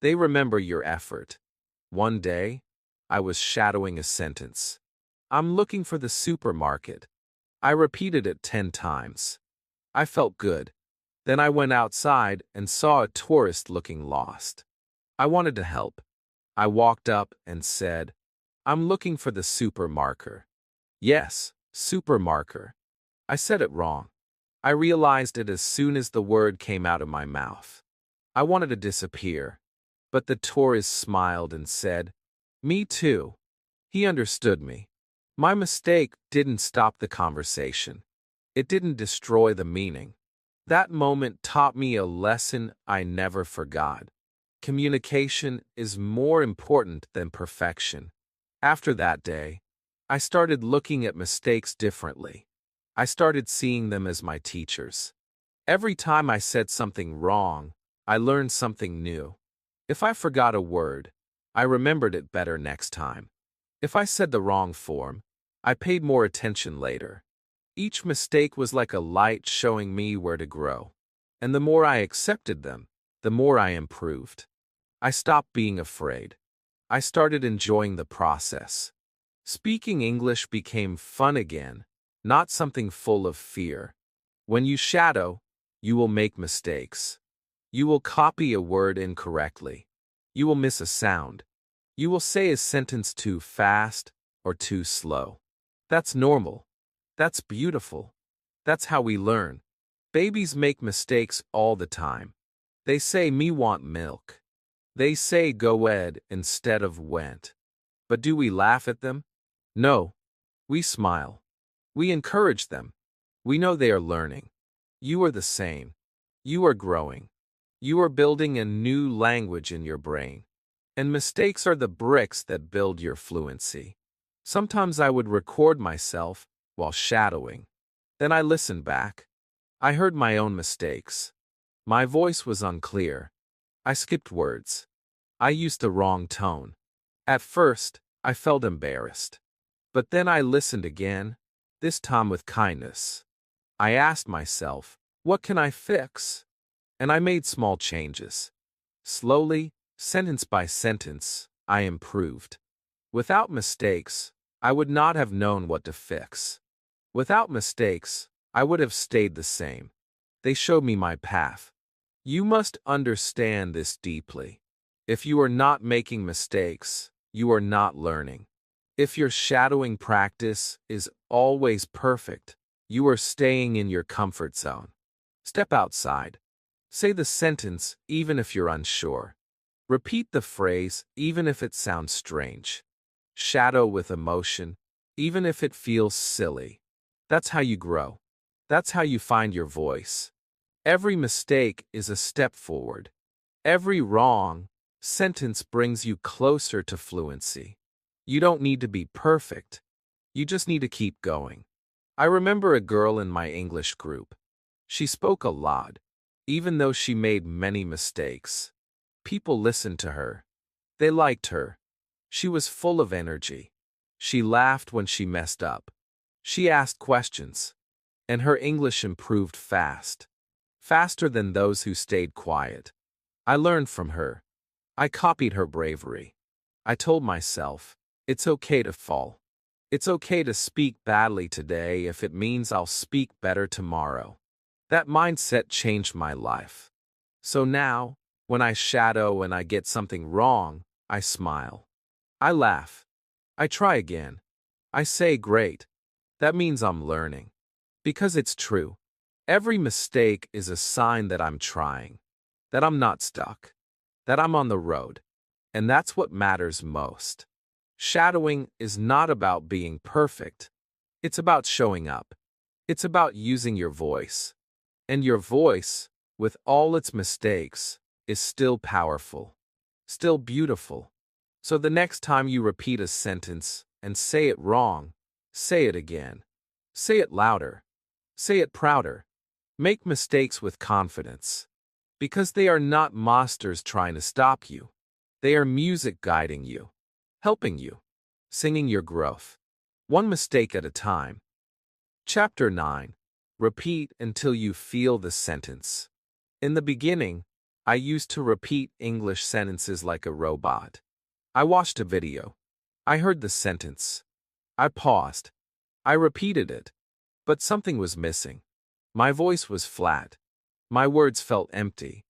They remember your effort. One day, I was shadowing a sentence. I'm looking for the supermarket. I repeated it 10 times. I felt good. Then I went outside and saw a tourist looking lost. I wanted to help. I walked up and said, I'm looking for the supermarker. Yes, supermarker. I said it wrong. I realized it as soon as the word came out of my mouth. I wanted to disappear, but the tourist smiled and said, me too. He understood me. My mistake didn't stop the conversation. It didn't destroy the meaning. That moment taught me a lesson I never forgot. Communication is more important than perfection. After that day, I started looking at mistakes differently. I started seeing them as my teachers. Every time I said something wrong, I learned something new. If I forgot a word, I remembered it better next time. If I said the wrong form, I paid more attention later. Each mistake was like a light showing me where to grow. And the more I accepted them, the more I improved. I stopped being afraid. I started enjoying the process. Speaking English became fun again, not something full of fear. When you shadow, you will make mistakes. You will copy a word incorrectly. You will miss a sound. You will say a sentence too fast or too slow. That's normal. That's beautiful. That's how we learn. Babies make mistakes all the time. They say me want milk. They say go ed instead of went. But do we laugh at them? No. We smile. We encourage them. We know they are learning. You are the same. You are growing. You are building a new language in your brain. And mistakes are the bricks that build your fluency. Sometimes I would record myself while shadowing. Then I listened back. I heard my own mistakes. My voice was unclear. I skipped words. I used the wrong tone. At first, I felt embarrassed. But then I listened again, this time with kindness. I asked myself, what can I fix? And I made small changes. Slowly, sentence by sentence, I improved. Without mistakes, I would not have known what to fix. Without mistakes, I would have stayed the same. They showed me my path. You must understand this deeply. If you are not making mistakes, you are not learning. If your shadowing practice is always perfect, you are staying in your comfort zone. Step outside. Say the sentence even if you're unsure. Repeat the phrase even if it sounds strange. Shadow with emotion, even if it feels silly. That's how you grow. That's how you find your voice. Every mistake is a step forward. Every wrong sentence brings you closer to fluency. You don't need to be perfect. You just need to keep going. I remember a girl in my English group. She spoke a lot, even though she made many mistakes. People listened to her. They liked her. She was full of energy. She laughed when she messed up. She asked questions. And her English improved fast. Faster than those who stayed quiet. I learned from her. I copied her bravery. I told myself, it's okay to fall. It's okay to speak badly today if it means I'll speak better tomorrow. That mindset changed my life. So now, when I shadow and I get something wrong, I smile. I laugh. I try again. I say great. That means I'm learning. Because it's true. Every mistake is a sign that I'm trying. That I'm not stuck. That I'm on the road. And that's what matters most. Shadowing is not about being perfect. It's about showing up. It's about using your voice. And your voice, with all its mistakes, is still powerful. Still beautiful. So the next time you repeat a sentence and say it wrong, say it again. Say it louder. Say it prouder. Make mistakes with confidence. Because they are not monsters trying to stop you. They are music guiding you. Helping you. Singing your growth. One mistake at a time. Chapter 9. Repeat until you feel the sentence. In the beginning, I used to repeat English sentences like a robot. I watched a video. I heard the sentence. I paused. I repeated it. But something was missing. My voice was flat. My words felt empty.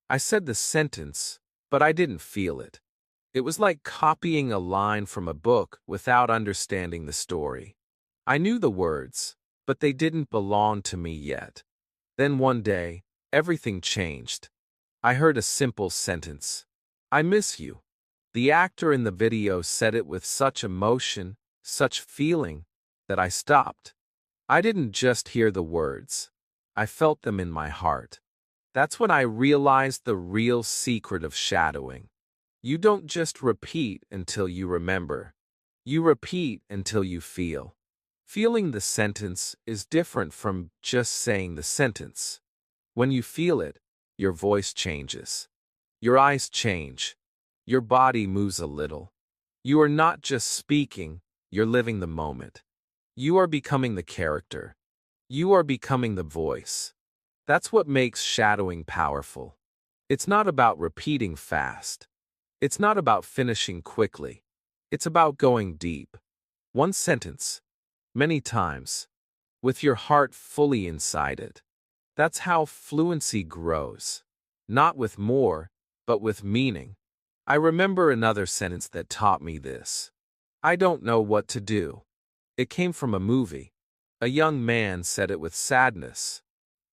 I said the sentence, but I didn't feel it. It was like copying a line from a book without understanding the story. I knew the words, but they didn't belong to me yet. Then one day, everything changed. I heard a simple sentence. I miss you. The actor in the video said it with such emotion, such feeling, that I stopped. I didn't just hear the words. I felt them in my heart. That's when I realized the real secret of shadowing. You don't just repeat until you remember. You repeat until you feel. Feeling the sentence is different from just saying the sentence. When you feel it, your voice changes. Your eyes change. Your body moves a little. You are not just speaking, you're living the moment. You are becoming the character. You are becoming the voice. That's what makes shadowing powerful. It's not about repeating fast. It's not about finishing quickly. It's about going deep. One sentence, many times, with your heart fully inside it. That's how fluency grows. Not with more, but with meaning. I remember another sentence that taught me this. I don't know what to do. It came from a movie. A young man said it with sadness.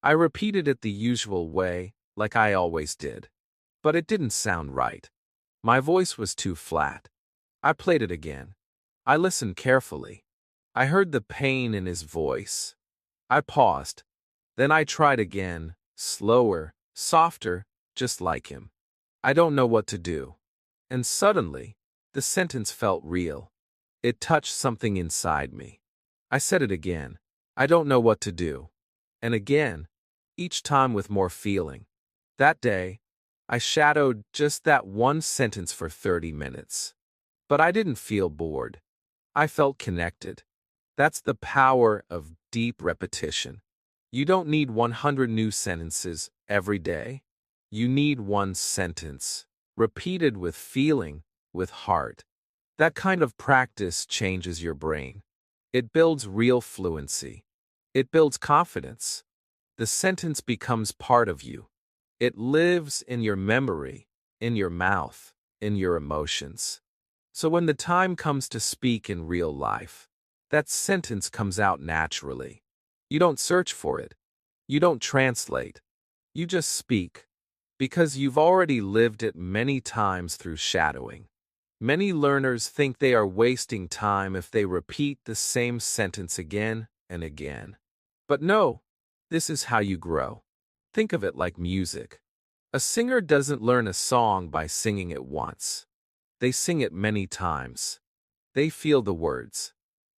I repeated it the usual way, like I always did. But it didn't sound right. My voice was too flat. I played it again. I listened carefully. I heard the pain in his voice. I paused. Then I tried again, slower, softer, just like him. I don't know what to do. And suddenly, the sentence felt real. It touched something inside me. I said it again. I don't know what to do. And again, each time with more feeling. That day, I shadowed just that one sentence for 30 minutes. But I didn't feel bored. I felt connected. That's the power of deep repetition. You don't need 100 new sentences every day. You need one sentence, repeated with feeling, with heart. That kind of practice changes your brain. It builds real fluency. It builds confidence. The sentence becomes part of you. It lives in your memory, in your mouth, in your emotions. So when the time comes to speak in real life, that sentence comes out naturally. You don't search for it. You don't translate. You just speak. Because you've already lived it many times through shadowing. Many learners think they are wasting time if they repeat the same sentence again and again. But no, this is how you grow. Think of it like music. A singer doesn't learn a song by singing it once. They sing it many times. They feel the words.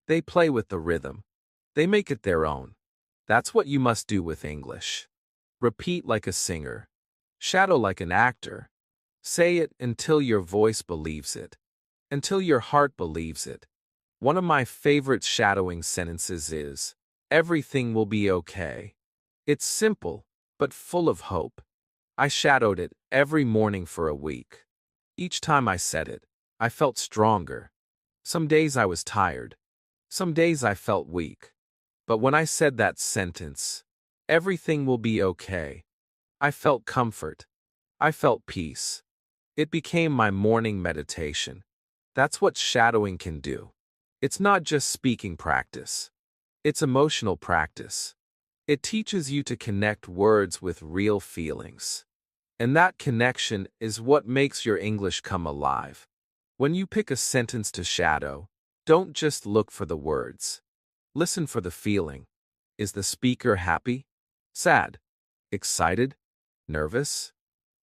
They play with the rhythm. They make it their own. That's what you must do with English. Repeat like a singer. Shadow like an actor. Say it until your voice believes it. Until your heart believes it. One of my favorite shadowing sentences is, "Everything will be okay." It's simple, but full of hope. I shadowed it every morning for a week. Each time I said it, I felt stronger. Some days I was tired. Some days I felt weak. But when I said that sentence, "Everything will be okay," I felt comfort. I felt peace. It became my morning meditation. That's what shadowing can do. It's not just speaking practice. It's emotional practice. It teaches you to connect words with real feelings. And that connection is what makes your English come alive. When you pick a sentence to shadow, don't just look for the words. Listen for the feeling. Is the speaker happy? Sad? Excited? Nervous?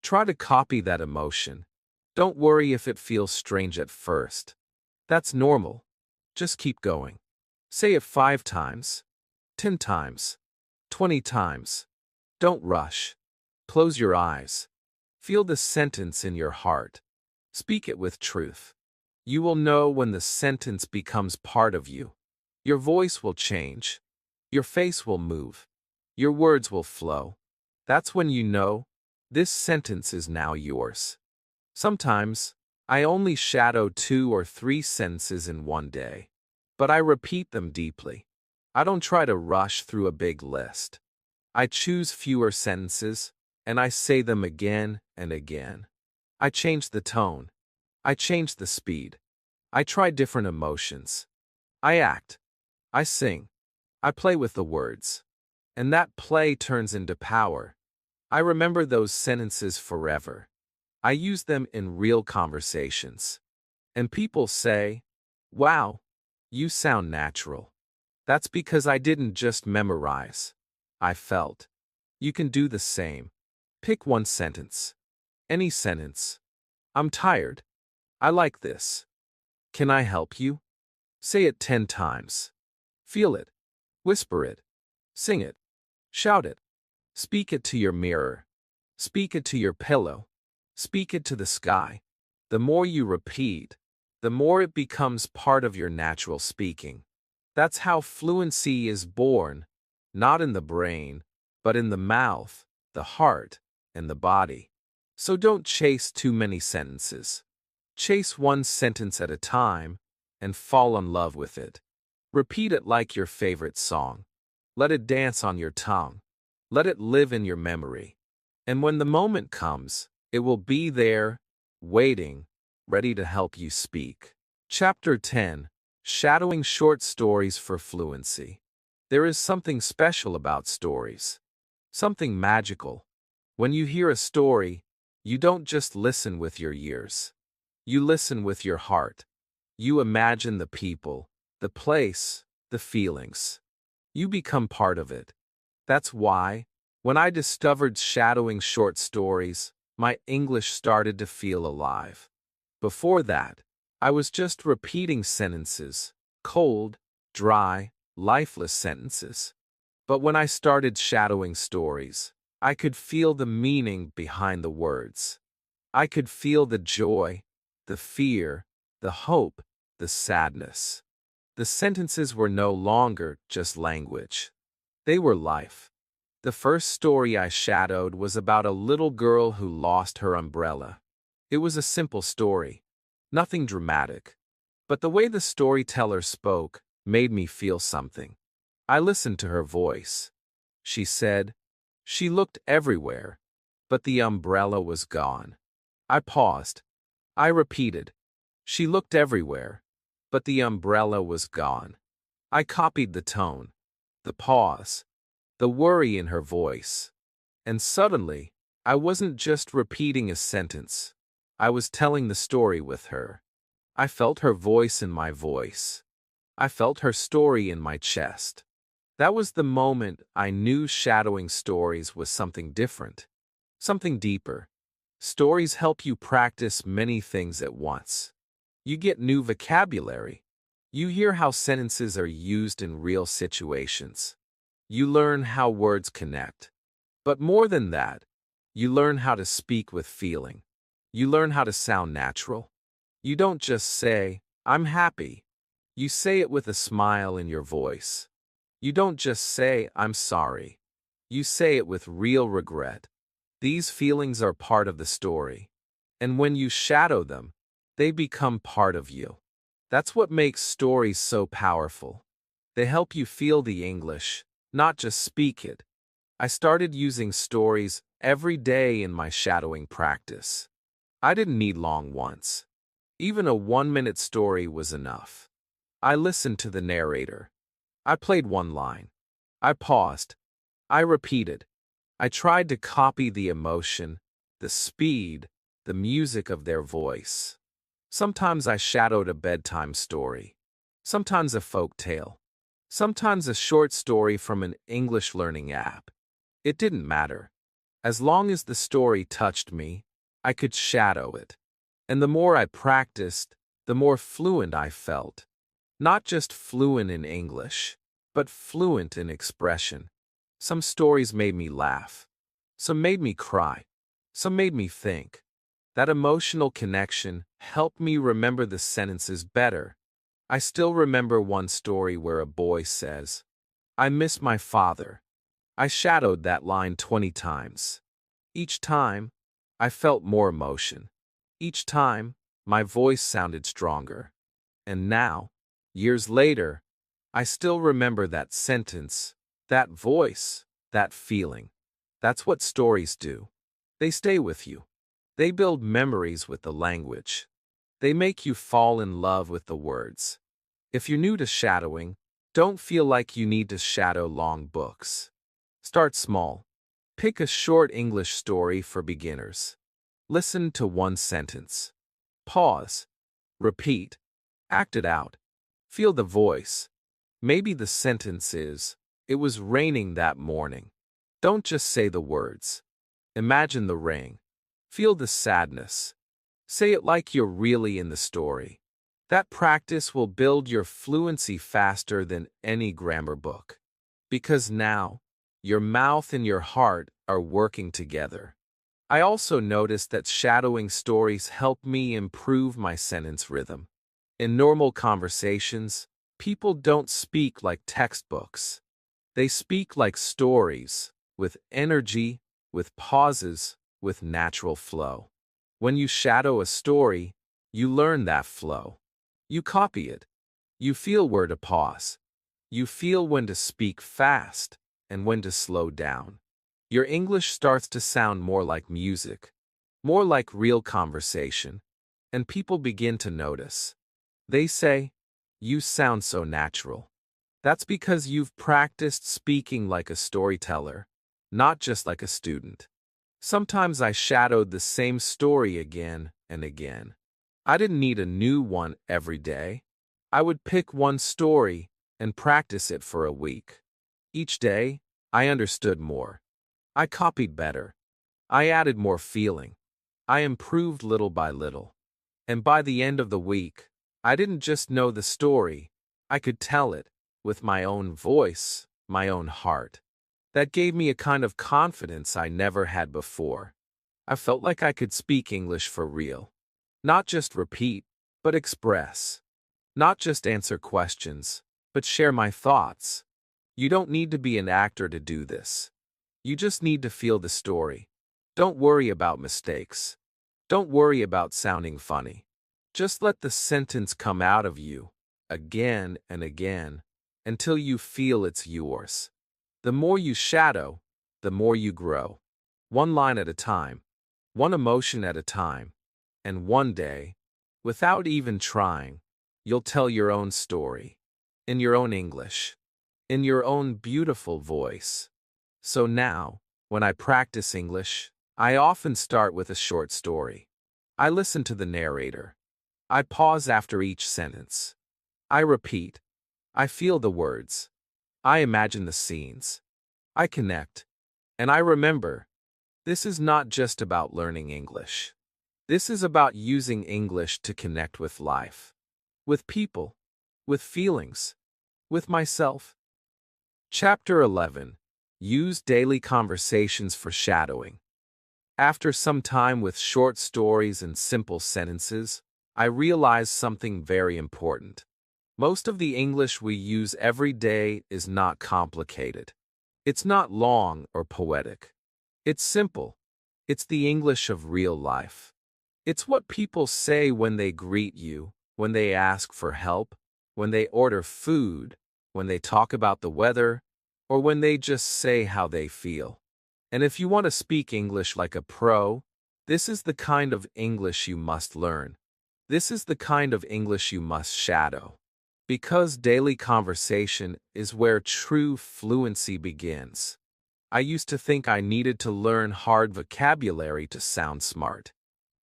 Try to copy that emotion. Don't worry if it feels strange at first. That's normal. Just keep going. Say it 5 times, 10 times, 20 times. Don't rush. Close your eyes. Feel the sentence in your heart. Speak it with truth. You will know when the sentence becomes part of you. Your voice will change. Your face will move. Your words will flow. That's when you know this sentence is now yours. Sometimes, I only shadow 2 or 3 sentences in one day. But I repeat them deeply. I don't try to rush through a big list. I choose fewer sentences, and I say them again and again. I change the tone. I change the speed. I try different emotions. I act. I sing. I play with the words. And that play turns into power. I remember those sentences forever. I use them in real conversations. And people say, "Wow, You sound natural. That's because I didn't just memorize. I felt. You can do the same. Pick one sentence. Any sentence. I'm tired. I like this. Can I help you? Say it 10 times. Feel it. Whisper it. Sing it. Shout it. Speak it to your mirror. Speak it to your pillow. Speak it to the sky. The more you repeat, the more it becomes part of your natural speaking. That's how fluency is born, not in the brain, but in the mouth, the heart, and the body. So don't chase too many sentences. Chase one sentence at a time and fall in love with it. Repeat it like your favorite song. Let it dance on your tongue. Let it live in your memory. And when the moment comes, it will be there, waiting, ready to help you speak. Chapter 10. Shadowing Short Stories for Fluency. There is something special about stories. Something magical. When you hear a story, you don't just listen with your ears. You listen with your heart. You imagine the people, the place, the feelings. You become part of it. That's why, when I discovered shadowing short stories, my English started to feel alive. Before that, I was just repeating sentences, cold, dry, lifeless sentences. But when I started shadowing stories, I could feel the meaning behind the words. I could feel the joy, the fear, the hope, the sadness. The sentences were no longer just language. They were life. The first story I shadowed was about a little girl who lost her umbrella. It was a simple story, nothing dramatic. But the way the storyteller spoke made me feel something. I listened to her voice. She said, she looked everywhere, but the umbrella was gone. I paused. I repeated, she looked everywhere, but the umbrella was gone. I copied the tone, the pause, the worry in her voice. And suddenly, I wasn't just repeating a sentence. I was telling the story with her. I felt her voice in my voice. I felt her story in my chest. That was the moment I knew shadowing stories was something different, something deeper. Stories help you practice many things at once. You get new vocabulary. You hear how sentences are used in real situations. You learn how words connect. But more than that, you learn how to speak with feeling. You learn how to sound natural. You don't just say, I'm happy. You say it with a smile in your voice. You don't just say, I'm sorry. You say it with real regret. These feelings are part of the story. And when you shadow them, they become part of you. That's what makes stories so powerful. They help you feel the English, not just speak it. I started using stories every day in my shadowing practice. I didn't need long ones. Even a 1-minute story was enough. I listened to the narrator. I played one line. I paused. I repeated. I tried to copy the emotion, the speed, the music of their voice. Sometimes I shadowed a bedtime story. Sometimes a folk tale. Sometimes a short story from an English learning app. It didn't matter. As long as the story touched me, I could shadow it. And the more I practiced, the more fluent I felt. Not just fluent in English, but fluent in expression. Some stories made me laugh. Some made me cry. Some made me think. That emotional connection helped me remember the sentences better. I still remember one story where a boy says, I miss my father. I shadowed that line 20 times. Each time, I felt more emotion. Each time, my voice sounded stronger. And now, years later, I still remember that sentence, that voice, that feeling. That's what stories do. They stay with you. They build memories with the language. They make you fall in love with the words. If you're new to shadowing, don't feel like you need to shadow long books. Start small. Pick a short English story for beginners. Listen to one sentence. Pause. Repeat. Act it out. Feel the voice. Maybe the sentence is, "It was raining that morning." Don't just say the words. Imagine the rain. Feel the sadness. Say it like you're really in the story. That practice will build your fluency faster than any grammar book. Because now, your mouth and your heart are working together. I also noticed that shadowing stories help me improve my sentence rhythm. In normal conversations, people don't speak like textbooks. They speak like stories, with energy, with pauses, with natural flow. When you shadow a story, you learn that flow. You copy it. You feel where to pause. You feel when to speak fast and when to slow down. Your English starts to sound more like music, more like real conversation, and people begin to notice. They say, "You sound so natural." That's because you've practiced speaking like a storyteller, not just like a student. Sometimes I shadowed the same story again and again. I didn't need a new one every day. I would pick one story and practice it for a week. Each day, I understood more. I copied better. I added more feeling. I improved little by little. And by the end of the week, I didn't just know the story, I could tell it with my own voice, my own heart. That gave me a kind of confidence I never had before. I felt like I could speak English for real. Not just repeat, but express. Not just answer questions, but share my thoughts. You don't need to be an actor to do this. You just need to feel the story. Don't worry about mistakes. Don't worry about sounding funny. Just let the sentence come out of you, again and again, until you feel it's yours. The more you shadow, the more you grow. One line at a time, one emotion at a time, and one day, without even trying, you'll tell your own story, in your own English, in your own beautiful voice. So now, when I practice English, I often start with a short story. I listen to the narrator. I pause after each sentence. I repeat. I feel the words. I imagine the scenes. I connect. And I remember, this is not just about learning English. This is about using English to connect with life, with people, with feelings, with myself. Chapter 11. Use daily conversations for shadowing. After some time with short stories and simple sentences, I realized something very important. Most of the English we use every day is not complicated. It's not long or poetic. It's simple. It's the English of real life. It's what people say when they greet you, when they ask for help, when they order food, when they talk about the weather, or when they just say how they feel. And if you want to speak English like a pro, this is the kind of English you must learn. This is the kind of English you must shadow. Because daily conversation is where true fluency begins. I used to think I needed to learn hard vocabulary to sound smart.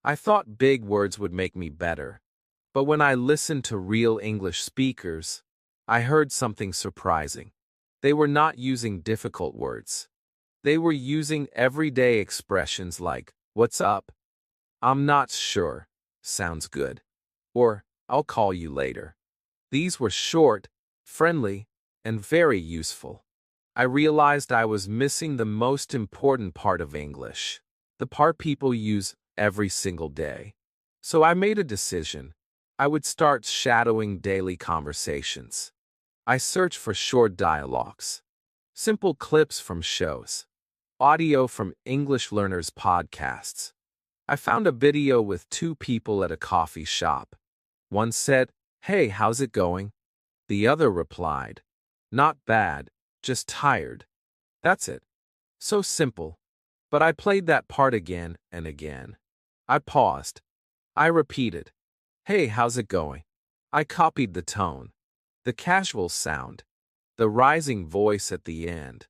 I thought big words would make me better. But when I listened to real English speakers, I heard something surprising. They were not using difficult words. They were using everyday expressions like, "What's up?" "I'm not sure," sounds good. Or, "I'll call you later." These were short, friendly, and very useful. I realized I was missing the most important part of English, the part people use every single day. So I made a decision. I would start shadowing daily conversations. I searched for short dialogues, simple clips from shows, audio from English learners' podcasts. I found a video with two people at a coffee shop. One said, "Hey, how's it going?" The other replied, "Not bad, just tired." That's it. So simple. But I played that part again and again. I paused. I repeated, "Hey, how's it going?" I copied the tone, the casual sound, the rising voice at the end.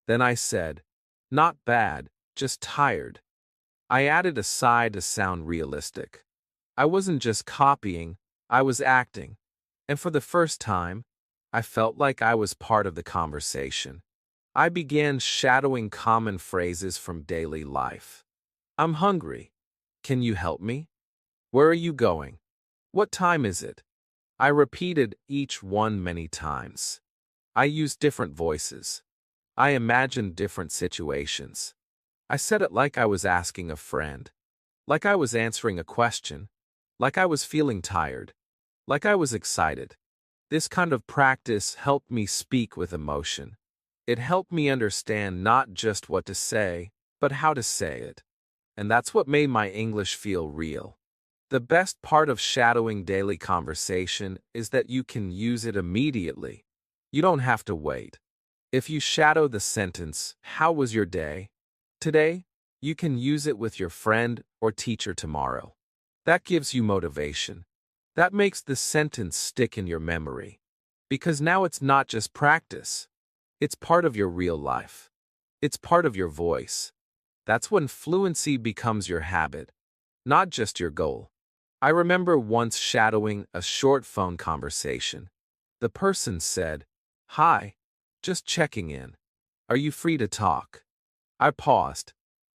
Then I said, "Not bad, just tired." I added a sigh to sound realistic. I wasn't just copying, I was acting. And for the first time, I felt like I was part of the conversation. I began shadowing common phrases from daily life. I'm hungry. Can you help me? Where are you going? What time is it? I repeated each one many times. I used different voices. I imagined different situations. I said it like I was asking a friend, like I was answering a question, like I was feeling tired, like I was excited. This kind of practice helped me speak with emotion. It helped me understand not just what to say, but how to say it. And that's what made my English feel real. The best part of shadowing daily conversation is that you can use it immediately. You don't have to wait. If you shadow the sentence, "How was your day?" today, you can use it with your friend or teacher tomorrow. That gives you motivation. That makes the sentence stick in your memory. Because now it's not just practice. It's part of your real life. It's part of your voice. That's when fluency becomes your habit, not just your goal. I remember once shadowing a short phone conversation. The person said, "Hi, just checking in. Are you free to talk?" I paused.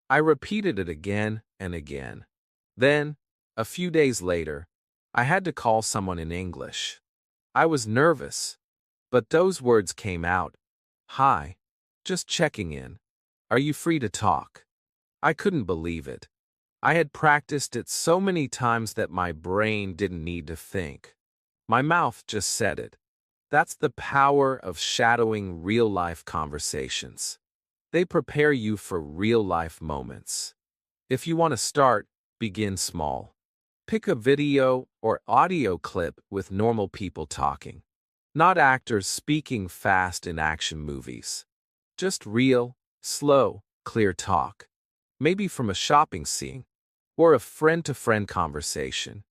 I repeated it again and again. Then, a few days later, I had to call someone in English. I was nervous, but those words came out. "Hi, just checking in. Are you free to talk?" I couldn't believe it. I had practiced it so many times that my brain didn't need to think. My mouth just said it. That's the power of shadowing real-life conversations. They prepare you for real-life moments. If you want to start, begin small. Pick a video or audio clip with normal people talking. Not actors speaking fast in action movies. Just real, slow, clear talk. Maybe from a shopping scene, or a friend-to-friend conversation,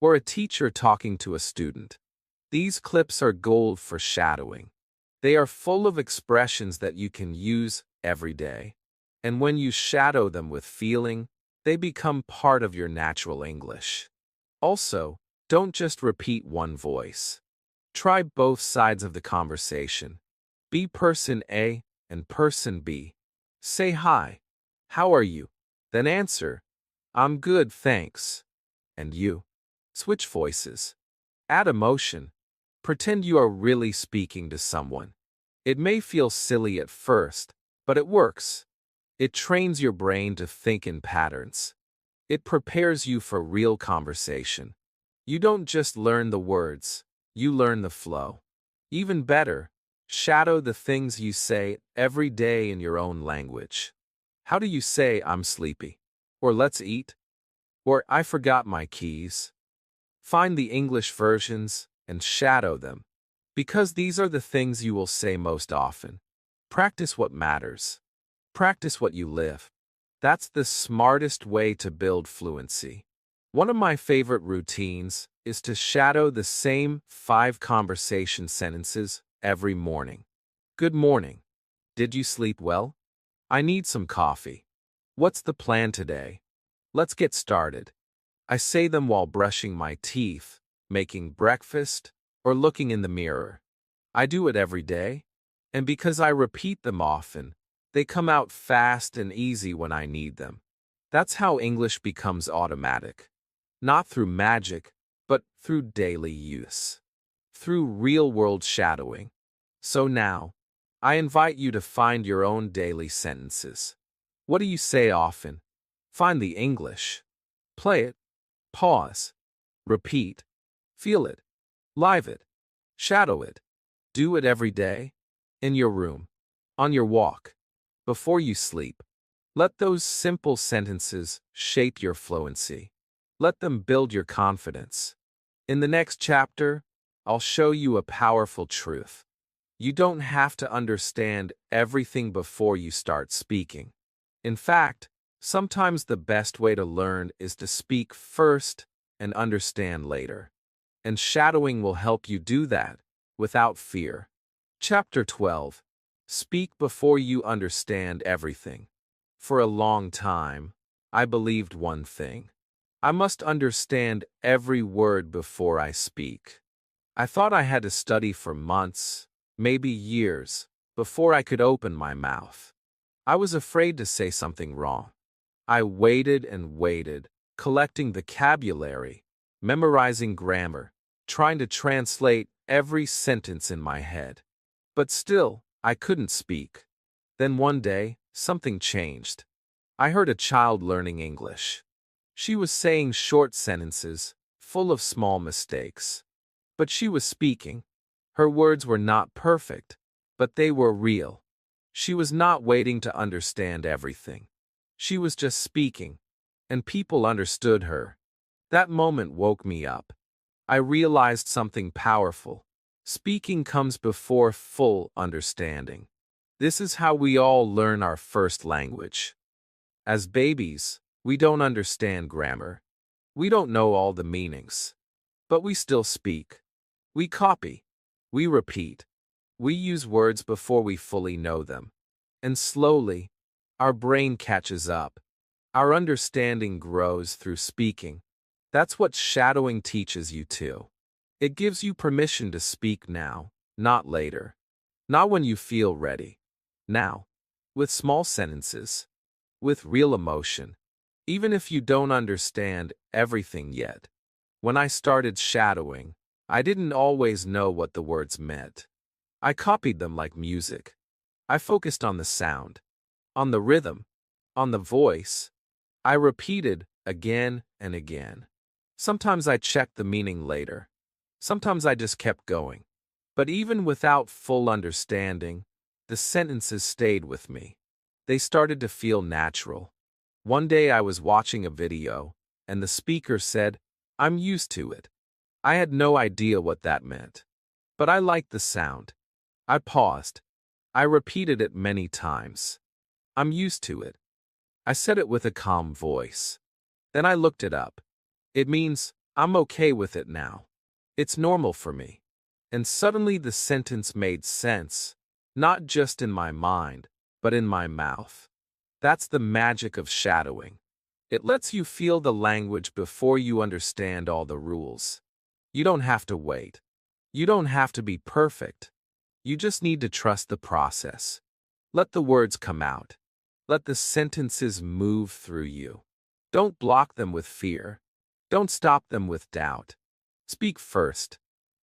or a teacher talking to a student. These clips are gold for shadowing. They are full of expressions that you can use every day. And when you shadow them with feeling, they become part of your natural English. Also, don't just repeat one voice. Try both sides of the conversation. Be person A and person B. Say hi. How are you? Then answer, "I'm good, thanks." And you? Switch voices. Add emotion. Pretend you are really speaking to someone. It may feel silly at first, but it works. It trains your brain to think in patterns. It prepares you for real conversation. You don't just learn the words, you learn the flow. Even better, shadow the things you say every day in your own language. How do you say "I'm sleepy"? Or "Let's eat"? Or "I forgot my keys"? Find the English versions and shadow them, because these are the things you will say most often. Practice what matters. Practice what you live. That's the smartest way to build fluency. One of my favorite routines is to shadow the same 5 conversation sentences every morning. Good morning. Did you sleep well? I need some coffee. What's the plan today? Let's get started. I say them while brushing my teeth, making breakfast, or looking in the mirror. I do it every day, and because I repeat them often, they come out fast and easy when I need them. That's how English becomes automatic. Not through magic, but through daily use. Through real-world shadowing. So now, I invite you to find your own daily sentences. What do you say often? Find the English. Play it. Pause. Repeat. Feel it. Live it. Shadow it. Do it every day. In your room. On your walk. Before you sleep. Let those simple sentences shape your fluency. Let them build your confidence. In the next chapter, I'll show you a powerful truth. You don't have to understand everything before you start speaking. In fact, sometimes the best way to learn is to speak first and understand later. And shadowing will help you do that without fear. Chapter 12. Speak before you understand everything. For a long time, I believed one thing. I must understand every word before I speak. I thought I had to study for months, maybe years, before I could open my mouth. I was afraid to say something wrong. I waited and waited, collecting vocabulary, memorizing grammar, trying to translate every sentence in my head. But still, I couldn't speak. Then one day, something changed. I heard a child learning English. She was saying short sentences, full of small mistakes. But she was speaking. Her words were not perfect, but they were real. She was not waiting to understand everything. She was just speaking, and people understood her. That moment woke me up. I realized something powerful. Speaking comes before full understanding. This is how we all learn our first language. As babies, we don't understand grammar. We don't know all the meanings. But we still speak. We copy. We repeat. We use words before we fully know them. And slowly, our brain catches up. Our understanding grows through speaking. That's what shadowing teaches you too. It gives you permission to speak now, not later. Not when you feel ready. Now. With small sentences. With real emotion. Even if you don't understand everything yet. When I started shadowing, I didn't always know what the words meant. I copied them like music. I focused on the sound, on the rhythm, on the voice. I repeated again and again. Sometimes I checked the meaning later. Sometimes I just kept going. But even without full understanding, the sentences stayed with me. They started to feel natural. One day I was watching a video, and the speaker said, "I'm used to it." I had no idea what that meant. But I liked the sound. I paused. I repeated it many times. "I'm used to it." I said it with a calm voice. Then I looked it up. It means, I'm okay with it now. It's normal for me. And suddenly the sentence made sense, not just in my mind, but in my mouth. That's the magic of shadowing. It lets you feel the language before you understand all the rules. You don't have to wait. You don't have to be perfect. You just need to trust the process. Let the words come out. Let the sentences move through you. Don't block them with fear. Don't stop them with doubt. Speak first.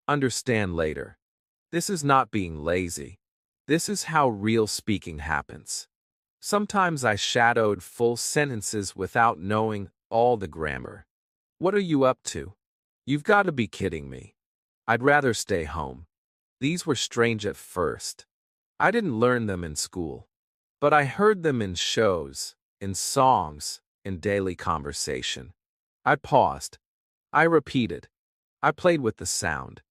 Understand later. This is not being lazy. This is how real speaking happens. Sometimes I shadowed full sentences without knowing all the grammar. What are you up to? You've got to be kidding me. I'd rather stay home. These were strange at first. I didn't learn them in school. But I heard them in shows, in songs, in daily conversation. I paused. I repeated. I played with the sound.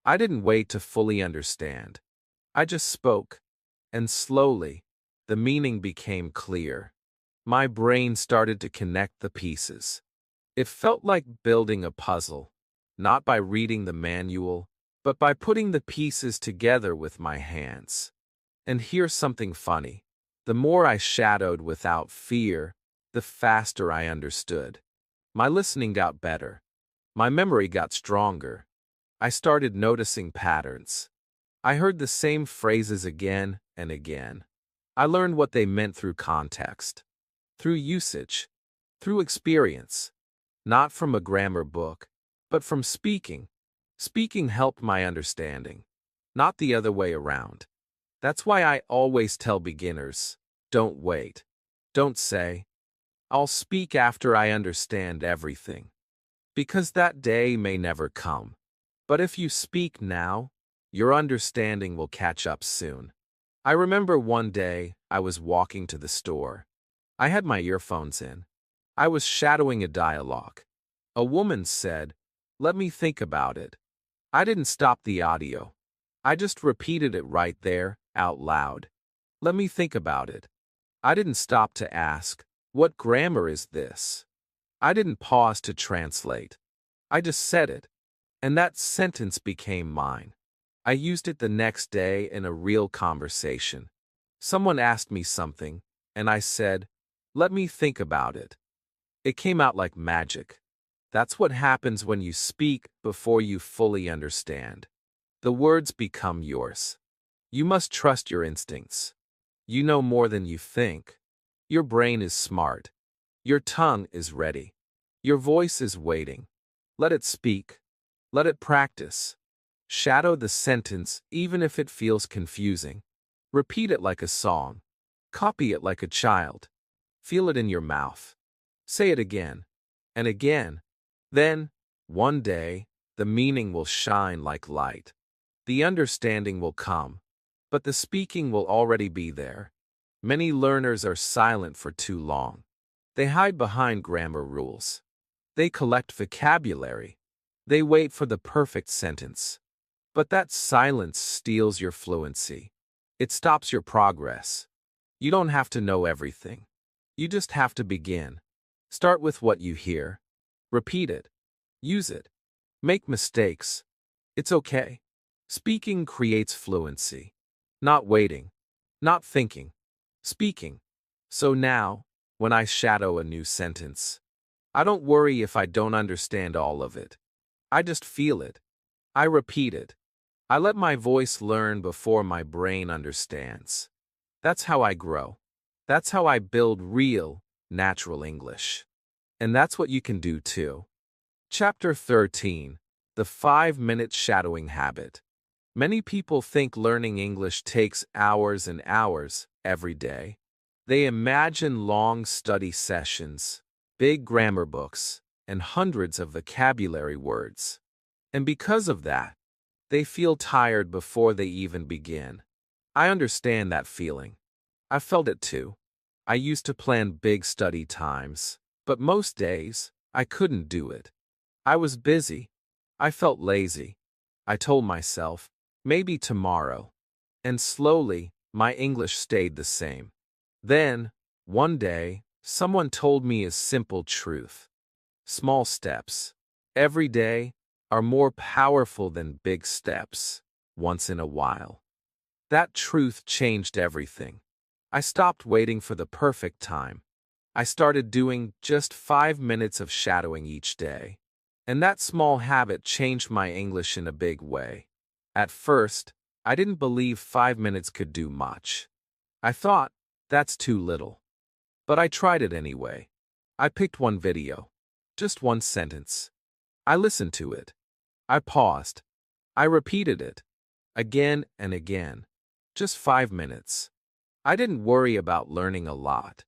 I didn't wait to fully understand. I just spoke. And slowly, the meaning became clear. My brain started to connect the pieces. It felt like building a puzzle, not by reading the manual, but by putting the pieces together with my hands. And here's something funny. The more I shadowed without fear, the faster I understood. My listening got better. My memory got stronger. I started noticing patterns. I heard the same phrases again and again. I learned what they meant through context, through usage, through experience. Not from a grammar book, but from speaking. Speaking helped my understanding, not the other way around. That's why I always tell beginners, don't wait. Don't say, I'll speak after I understand everything. Because that day may never come. But if you speak now, your understanding will catch up soon. I remember one day I was walking to the store. I had my earphones in. I was shadowing a dialogue. A woman said, "Let me think about it." I didn't stop the audio. I just repeated it right there, out loud. Let me think about it. I didn't stop to ask, what grammar is this? I didn't pause to translate. I just said it. And that sentence became mine. I used it the next day in a real conversation. Someone asked me something, and I said, let me think about it. It came out like magic. That's what happens when you speak before you fully understand. The words become yours. You must trust your instincts. You know more than you think. Your brain is smart. Your tongue is ready. Your voice is waiting. Let it speak. Let it practice. Shadow the sentence even if it feels confusing. Repeat it like a song. Copy it like a child. Feel it in your mouth. Say it again and again. Then, one day, the meaning will shine like light. The understanding will come, but the speaking will already be there. Many learners are silent for too long. They hide behind grammar rules. They collect vocabulary. They wait for the perfect sentence. But that silence steals your fluency. It stops your progress. You don't have to know everything. You just have to begin. Start with what you hear. Repeat it. Use it. Make mistakes. It's okay. Speaking creates fluency. Not waiting. Not thinking. Speaking. So now, when I shadow a new sentence, I don't worry if I don't understand all of it. I just feel it. I repeat it. I let my voice learn before my brain understands. That's how I grow. That's how I build real, natural English. And that's what you can do too. Chapter 13. The 5-minute shadowing habit. Many people think learning English takes hours and hours every day. They imagine long study sessions, big grammar books, and hundreds of vocabulary words. And because of that, they feel tired before they even begin. I understand that feeling. I felt it too. I used to plan big study times, but most days, I couldn't do it. I was busy. I felt lazy. I told myself, maybe tomorrow. And slowly, my English stayed the same. Then, one day, someone told me a simple truth. Small steps, every day, are more powerful than big steps, once in a while. That truth changed everything. I stopped waiting for the perfect time. I started doing just 5 minutes of shadowing each day. And that small habit changed my English in a big way. At first, I didn't believe 5 minutes could do much. I thought, that's too little. But I tried it anyway. I picked one video. Just one sentence. I listened to it. I paused. I repeated it. Again and again. Just 5 minutes. I didn't worry about learning a lot.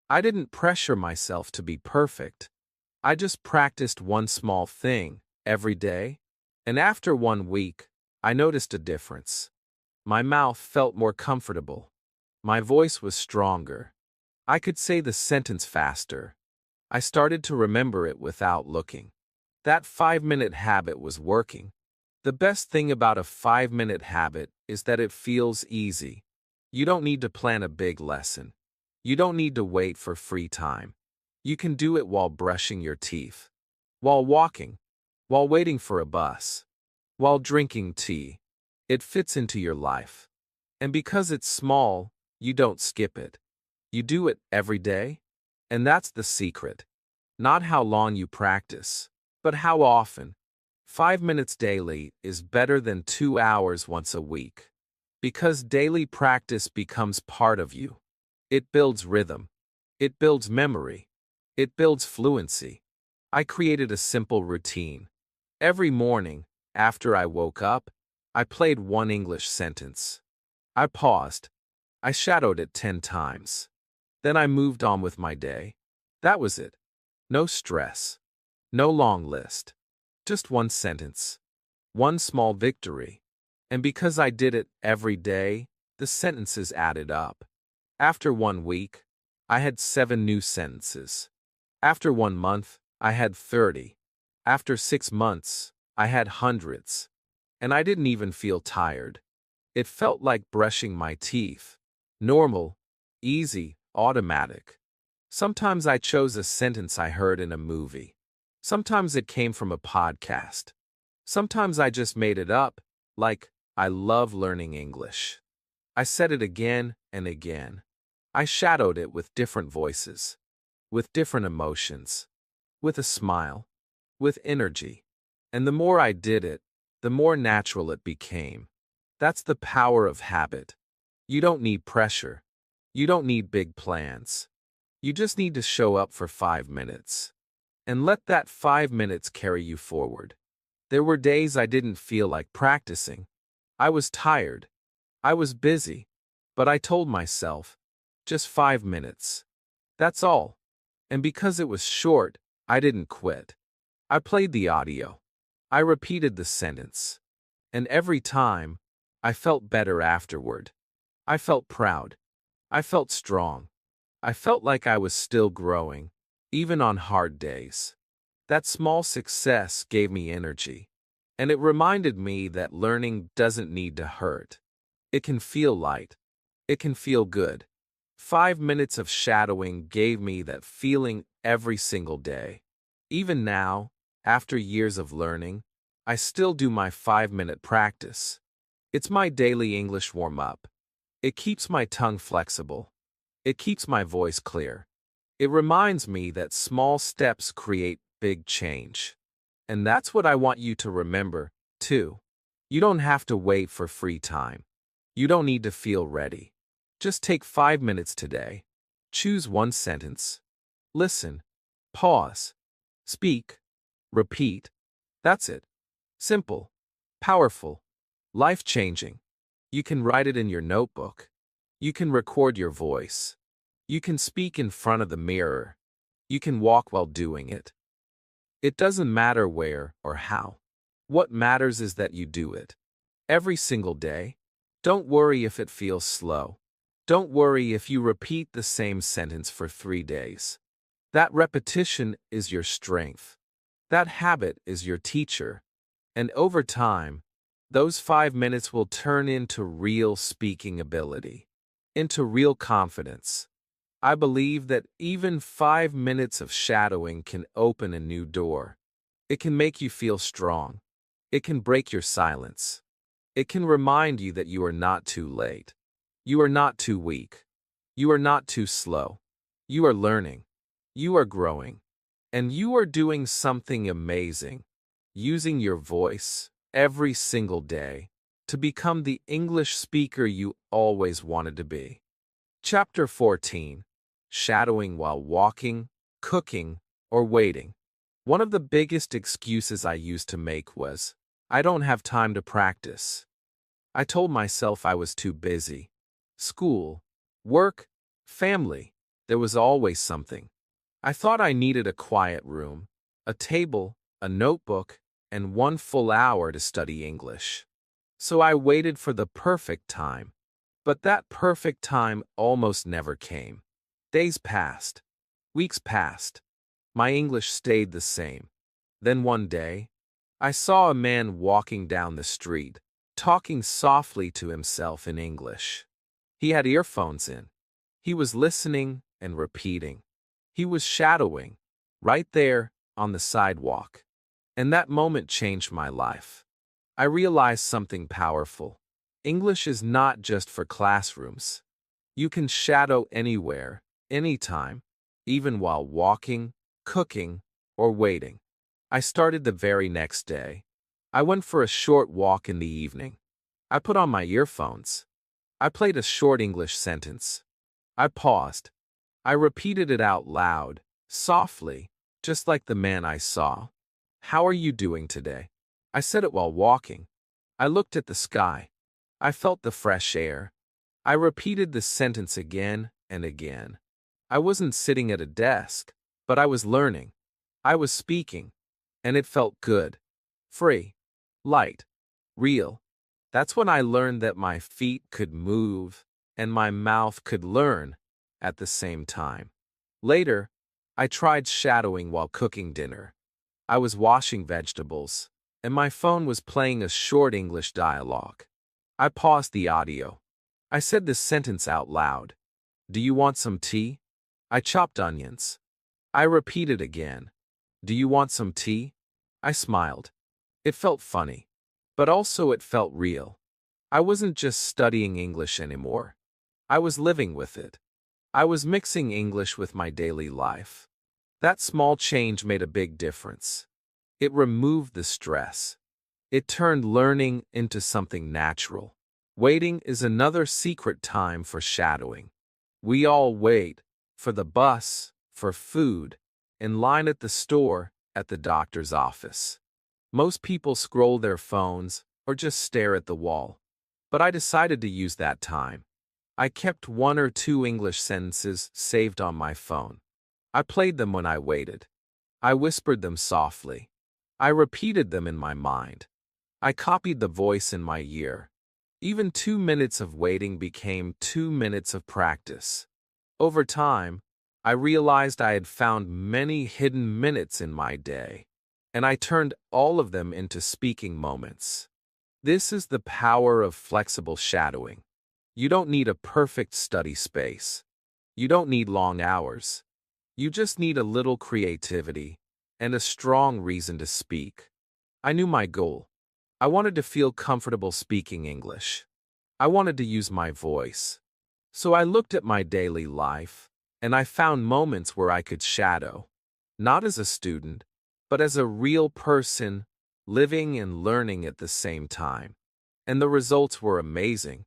I didn't pressure myself to be perfect. I just practiced one small thing every day, and after 1 week, I noticed a difference. My mouth felt more comfortable. My voice was stronger. I could say the sentence faster. I started to remember it without looking. That 5-minute habit was working. The best thing about a 5-minute habit is that it feels easy. You don't need to plan a big lesson. You don't need to wait for free time. You can do it while brushing your teeth, while walking, while waiting for a bus, while drinking tea. It fits into your life. And because it's small, you don't skip it. You do it every day. And that's the secret. Not how long you practice, but how often. 5 minutes daily is better than 2 hours once a week. Because daily practice becomes part of you. It builds rhythm. It builds memory. It builds fluency. I created a simple routine. Every morning, after I woke up, I played one English sentence. I paused. I shadowed it 10 times. Then I moved on with my day. That was it. No stress. No long list. Just one sentence. One small victory. And because I did it every day, the sentences added up. After 1 week, I had 7 new sentences. After 1 month, I had 30. After 6 months, I had hundreds. And I didn't even feel tired. It felt like brushing my teeth. Normal, easy, automatic. Sometimes I chose a sentence I heard in a movie. Sometimes it came from a podcast. Sometimes I just made it up, like, I love learning English. I said it again and again. I shadowed it with different voices, with different emotions, with a smile. with energy. And the more I did it, the more natural it became. That's the power of habit. You don't need pressure. You don't need big plans. You just need to show up for 5 minutes. And let that 5 minutes carry you forward. There were days I didn't feel like practicing. I was tired. I was busy. But I told myself, just 5 minutes. That's all. And because it was short, I didn't quit. I played the audio. I repeated the sentence. And every time, I felt better afterward. I felt proud. I felt strong. I felt like I was still growing, even on hard days. That small success gave me energy. And it reminded me that learning doesn't need to hurt. It can feel light. It can feel good. 5 minutes of shadowing gave me that feeling every single day. Even now, after years of learning, I still do my 5-minute practice. It's my daily English warm-up. It keeps my tongue flexible. It keeps my voice clear. It reminds me that small steps create big change. And that's what I want you to remember, too. You don't have to wait for free time. You don't need to feel ready. Just take 5 minutes today. Choose one sentence. Listen. Pause. Speak. Repeat. That's it. Simple. Powerful. Life-changing. You can write it in your notebook. You can record your voice. You can speak in front of the mirror. You can walk while doing it. It doesn't matter where or how. What matters is that you do it. Every single day. Don't worry if it feels slow. Don't worry if you repeat the same sentence for 3 days. That repetition is your strength. That habit is your teacher. And over time, those 5 minutes will turn into real speaking ability, into real confidence. I believe that even 5 minutes of shadowing can open a new door. It can make you feel strong. It can break your silence. It can remind you that you are not too late. You are not too weak. You are not too slow. You are learning. You are growing. And you are doing something amazing, using your voice every single day to become the English speaker you always wanted to be. Chapter 14. Shadowing while walking, cooking, or waiting. One of the biggest excuses I used to make was, I don't have time to practice. I told myself I was too busy. School, work, family, there was always something. I thought I needed a quiet room, a table, a notebook, and 1 full hour to study English. So I waited for the perfect time. But that perfect time almost never came. Days passed. Weeks passed. My English stayed the same. Then one day, I saw a man walking down the street, talking softly to himself in English. He had earphones in. He was listening and repeating. He was shadowing, right there on the sidewalk. And that moment changed my life. I realized something powerful. English is not just for classrooms. You can shadow anywhere, anytime, even while walking, cooking, or waiting. I started the very next day. I went for a short walk in the evening. I put on my earphones. I played a short English sentence. I paused. I repeated it out loud, softly, just like the man I saw. How are you doing today? I said it while walking. I looked at the sky. I felt the fresh air. I repeated the sentence again and again. I wasn't sitting at a desk, but I was learning. I was speaking, and it felt good. Free. Light. Real. That's when I learned that my feet could move and my mouth could learn at the same time. Later, I tried shadowing while cooking dinner. I was washing vegetables, and my phone was playing a short English dialogue. I paused the audio. I said this sentence out loud. Do you want some tea? I chopped onions. I repeated again. Do you want some tea? I smiled. It felt funny, but also it felt real. I wasn't just studying English anymore. I was living with it. I was mixing English with my daily life. That small change made a big difference. It removed the stress. It turned learning into something natural. Waiting is another secret time for shadowing. We all wait for the bus, for food, in line at the store, at the doctor's office. Most people scroll their phones or just stare at the wall. But I decided to use that time. I kept 1 or 2 English sentences saved on my phone. I played them when I waited. I whispered them softly. I repeated them in my mind. I copied the voice in my ear. Even 2 minutes of waiting became 2 minutes of practice. Over time, I realized I had found many hidden minutes in my day, and I turned all of them into speaking moments. This is the power of flexible shadowing. You don't need a perfect study space. You don't need long hours. You just need a little creativity and a strong reason to speak. I knew my goal. I wanted to feel comfortable speaking English. I wanted to use my voice. So I looked at my daily life, and I found moments where I could shadow, not as a student, but as a real person, living and learning at the same time. And the results were amazing.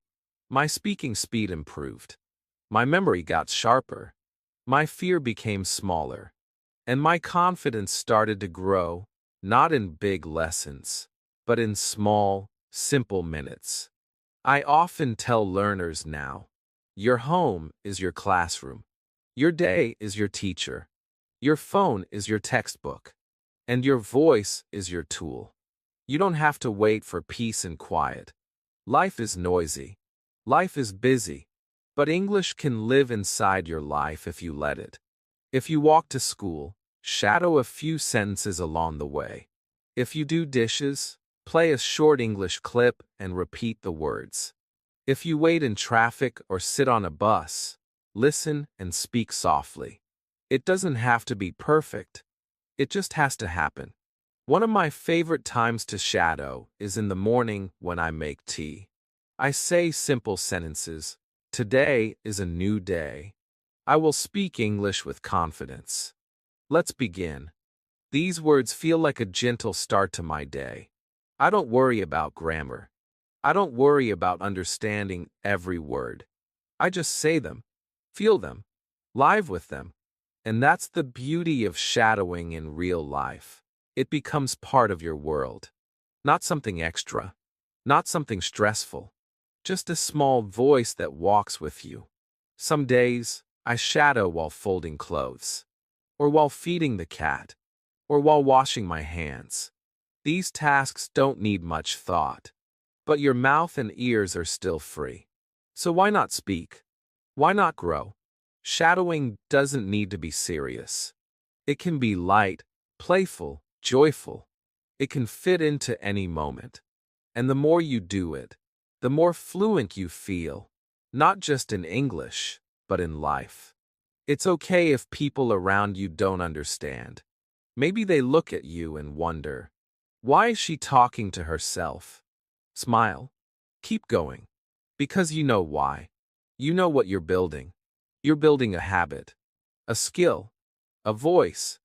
My speaking speed improved. My memory got sharper. My fear became smaller. And my confidence started to grow, not in big lessons, but in small, simple minutes. I often tell learners now, your home is your classroom. Your day is your teacher. Your phone is your textbook. And your voice is your tool. You don't have to wait for peace and quiet. Life is noisy. Life is busy. But English can live inside your life if you let it. If you walk to school, shadow a few sentences along the way. If you do dishes, play a short English clip and repeat the words. If you wait in traffic or sit on a bus, listen and speak softly. It doesn't have to be perfect. It just has to happen. One of my favorite times to shadow is in the morning when I make tea. I say simple sentences. Today is a new day. I will speak English with confidence. Let's begin. These words feel like a gentle start to my day. I don't worry about grammar. I don't worry about understanding every word. I just say them, feel them, live with them. And that's the beauty of shadowing in real life. It becomes part of your world. Not something extra. Not something stressful. Just a small voice that walks with you. Some days, I shadow while folding clothes, or while feeding the cat, or while washing my hands. These tasks don't need much thought, but your mouth and ears are still free. So why not speak? Why not grow? Shadowing doesn't need to be serious. It can be light, playful, joyful. It can fit into any moment. And the more you do it, the more fluent you feel, not just in English, but in life. It's okay if people around you don't understand. Maybe they look at you and wonder, why is she talking to herself? Smile. Keep going. Because you know why. You know what you're building. You're building a habit, a skill, a voice,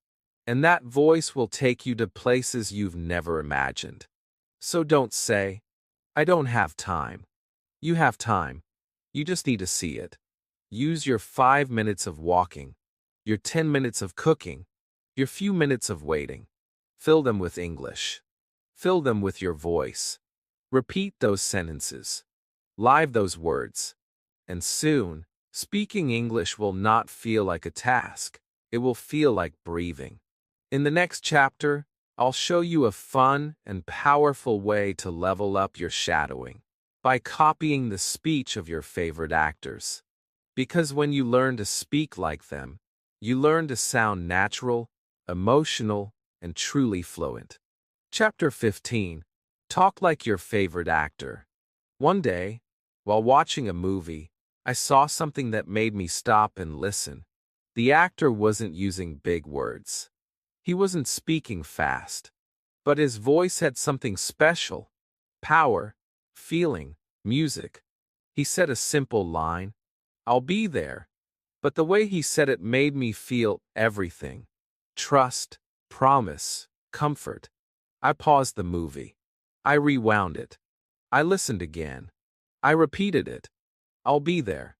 and that voice will take you to places you've never imagined. So don't say, I don't have time. You have time. You just need to see it. Use your 5 minutes of walking, your 10 minutes of cooking, your few minutes of waiting. Fill them with English. Fill them with your voice. Repeat those sentences. Live those words. And soon, speaking English will not feel like a task. It will feel like breathing. In the next chapter, I'll show you a fun and powerful way to level up your shadowing by copying the speech of your favorite actors. Because when you learn to speak like them, you learn to sound natural, emotional, and truly fluent. Chapter 15. Talk like your favorite actor. One day, while watching a movie, I saw something that made me stop and listen. The actor wasn't using big words. He wasn't speaking fast. But his voice had something special. Power, feeling, music. He said a simple line, I'll be there. But the way he said it made me feel everything. Trust, promise, comfort. I paused the movie. I rewound it. I listened again. I repeated it. I'll be there.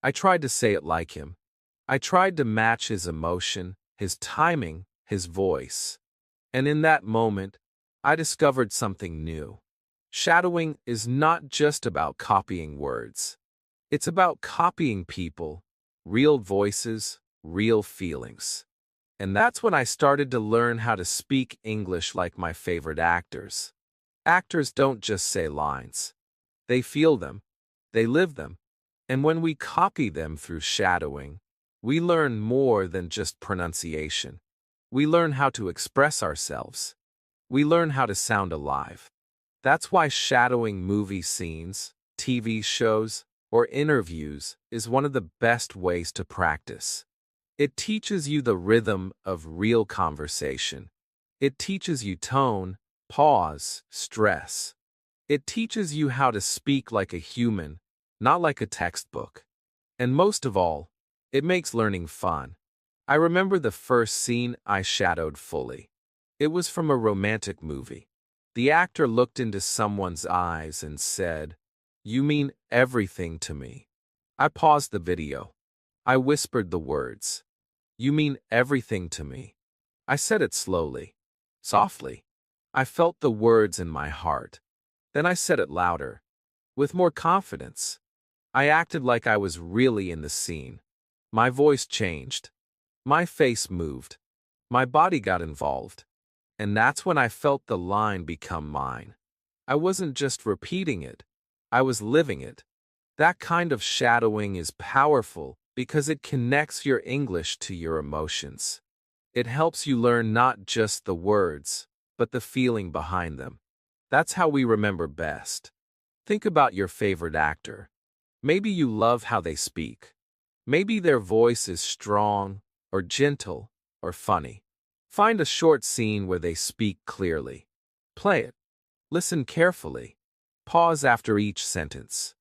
I tried to say it like him. I tried to match his emotion, his timing, his voice. And in that moment, I discovered something new. Shadowing is not just about copying words. It's about copying people, real voices, real feelings. And that's when I started to learn how to speak English like my favorite actors. Actors don't just say lines. They feel them. They live them. And when we copy them through shadowing, we learn more than just pronunciation. We learn how to express ourselves. We learn how to sound alive. That's why shadowing movie scenes, TV shows, or interviews is one of the best ways to practice. It teaches you the rhythm of real conversation. It teaches you tone, pause, stress. It teaches you how to speak like a human, not like a textbook. And most of all, it makes learning fun. I remember the first scene I shadowed fully. It was from a romantic movie. The actor looked into someone's eyes and said, "You mean everything to me." I paused the video. I whispered the words, "You mean everything to me." I said it slowly, softly. I felt the words in my heart. Then I said it louder, with more confidence. I acted like I was really in the scene. My voice changed. My face moved. My body got involved. And that's when I felt the line become mine. I wasn't just repeating it. I was living it. That kind of shadowing is powerful because it connects your English to your emotions. It helps you learn not just the words, but the feeling behind them. That's how we remember best. Think about your favorite actor. Maybe you love how they speak. Maybe their voice is strong, or gentle, or funny. Find a short scene where they speak clearly. Play it. Listen carefully. Pause after each sentence.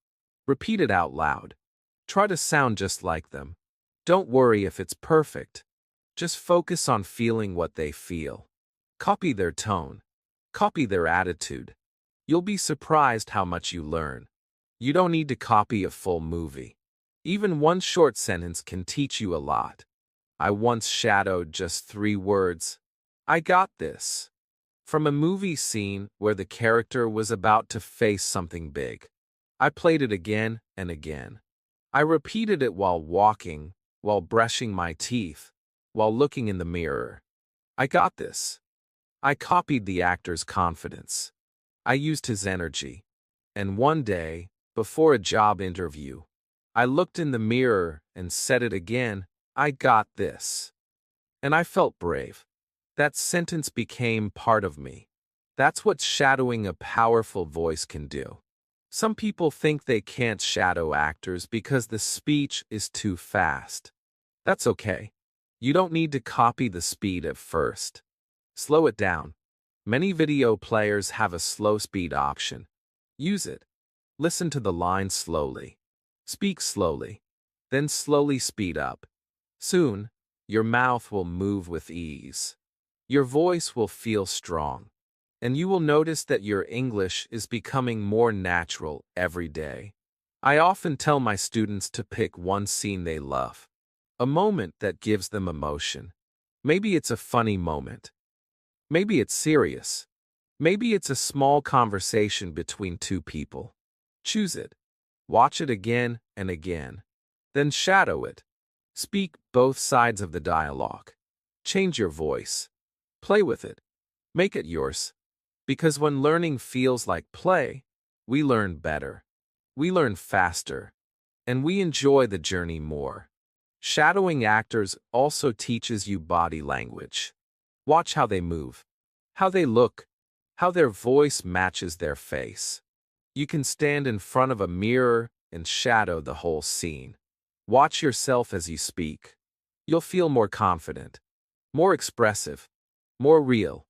Repeat it out loud. Try to sound just like them. Don't worry if it's perfect. Just focus on feeling what they feel. Copy their tone. Copy their attitude. You'll be surprised how much you learn. You don't need to copy a full movie. Even one short sentence can teach you a lot. I once shadowed just 3 words. "I got this," from a movie scene where the character was about to face something big. I played it again and again. I repeated it while walking, while brushing my teeth, while looking in the mirror. I got this. I copied the actor's confidence. I used his energy. And one day, before a job interview, I looked in the mirror and said it again, "I got this." And I felt brave. That sentence became part of me. That's what shadowing a powerful voice can do. Some people think they can't shadow actors because the speech is too fast. That's okay. You don't need to copy the speed at first. Slow it down. Many video players have a slow speed option. Use it. Listen to the lines slowly. Speak slowly. Then slowly speed up. Soon, your mouth will move with ease. Your voice will feel strong. And you will notice that your English is becoming more natural every day. I often tell my students to pick one scene they love. A moment that gives them emotion. Maybe it's a funny moment. Maybe it's serious. Maybe it's a small conversation between 2 people. Choose it. Watch it again and again. Then shadow it. Speak both sides of the dialogue. Change your voice. Play with it. Make it yours. Because when learning feels like play, we learn better. We learn faster. And we enjoy the journey more. Shadowing actors also teaches you body language. Watch how they move, how they look, how their voice matches their face. You can stand in front of a mirror and shadow the whole scene. Watch yourself as you speak. You'll feel more confident, more expressive, more real.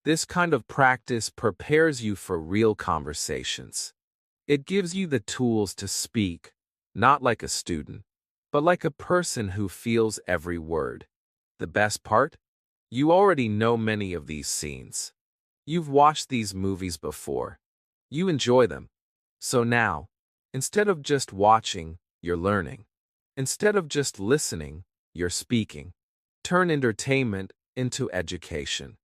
This kind of practice prepares you for real conversations. It gives you the tools to speak, not like a student, but like a person who feels every word. The best part? You already know many of these scenes. You've watched these movies before. You enjoy them. So now, instead of just watching, you're learning. Instead of just listening, you're speaking. Turn entertainment into education.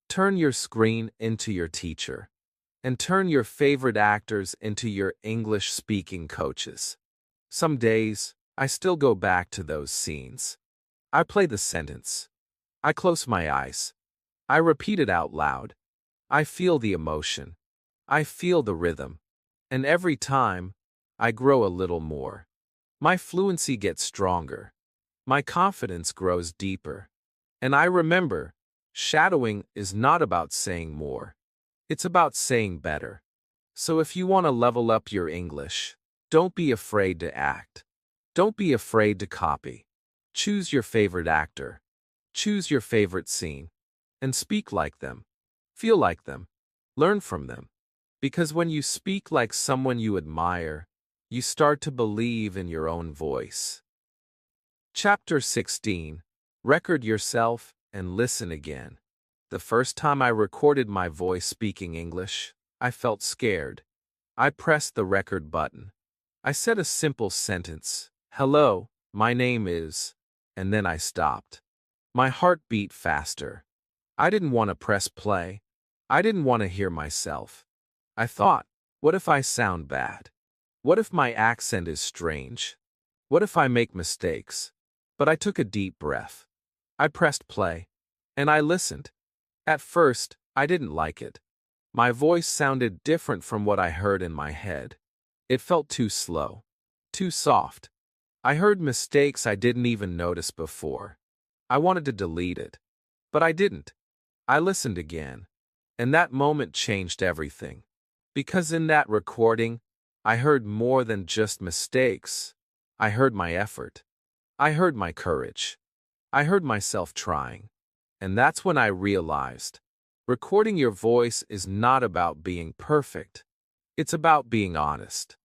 Turn your screen into your teacher. And turn your favorite actors into your English-speaking coaches. Some days, I still go back to those scenes. I play the sentence. I close my eyes. I repeat it out loud. I feel the emotion. I feel the rhythm. And every time, I grow a little more. My fluency gets stronger. My confidence grows deeper. And I remember, shadowing is not about saying more. It's about saying better. So if you want to level up your English, don't be afraid to act. Don't be afraid to copy. Choose your favorite actor. Choose your favorite scene. And speak like them. Feel like them. Learn from them. Because when you speak like someone you admire, you start to believe in your own voice. Chapter 16. Record yourself and listen again. The first time I recorded my voice speaking English, I felt scared. I pressed the record button. I said a simple sentence, "Hello, my name is," and then I stopped. My heart beat faster. I didn't want to press play. I didn't want to hear myself. I thought, what if I sound bad? What if my accent is strange? What if I make mistakes? But I took a deep breath. I pressed play. And I listened. At first, I didn't like it. My voice sounded different from what I heard in my head. It felt too slow. Too soft. I heard mistakes I didn't even notice before. I wanted to delete it. But I didn't. I listened again. And that moment changed everything. Because in that recording, I heard more than just mistakes. I heard my effort. I heard my courage. I heard myself trying. And that's when I realized, recording your voice is not about being perfect. It's about being honest.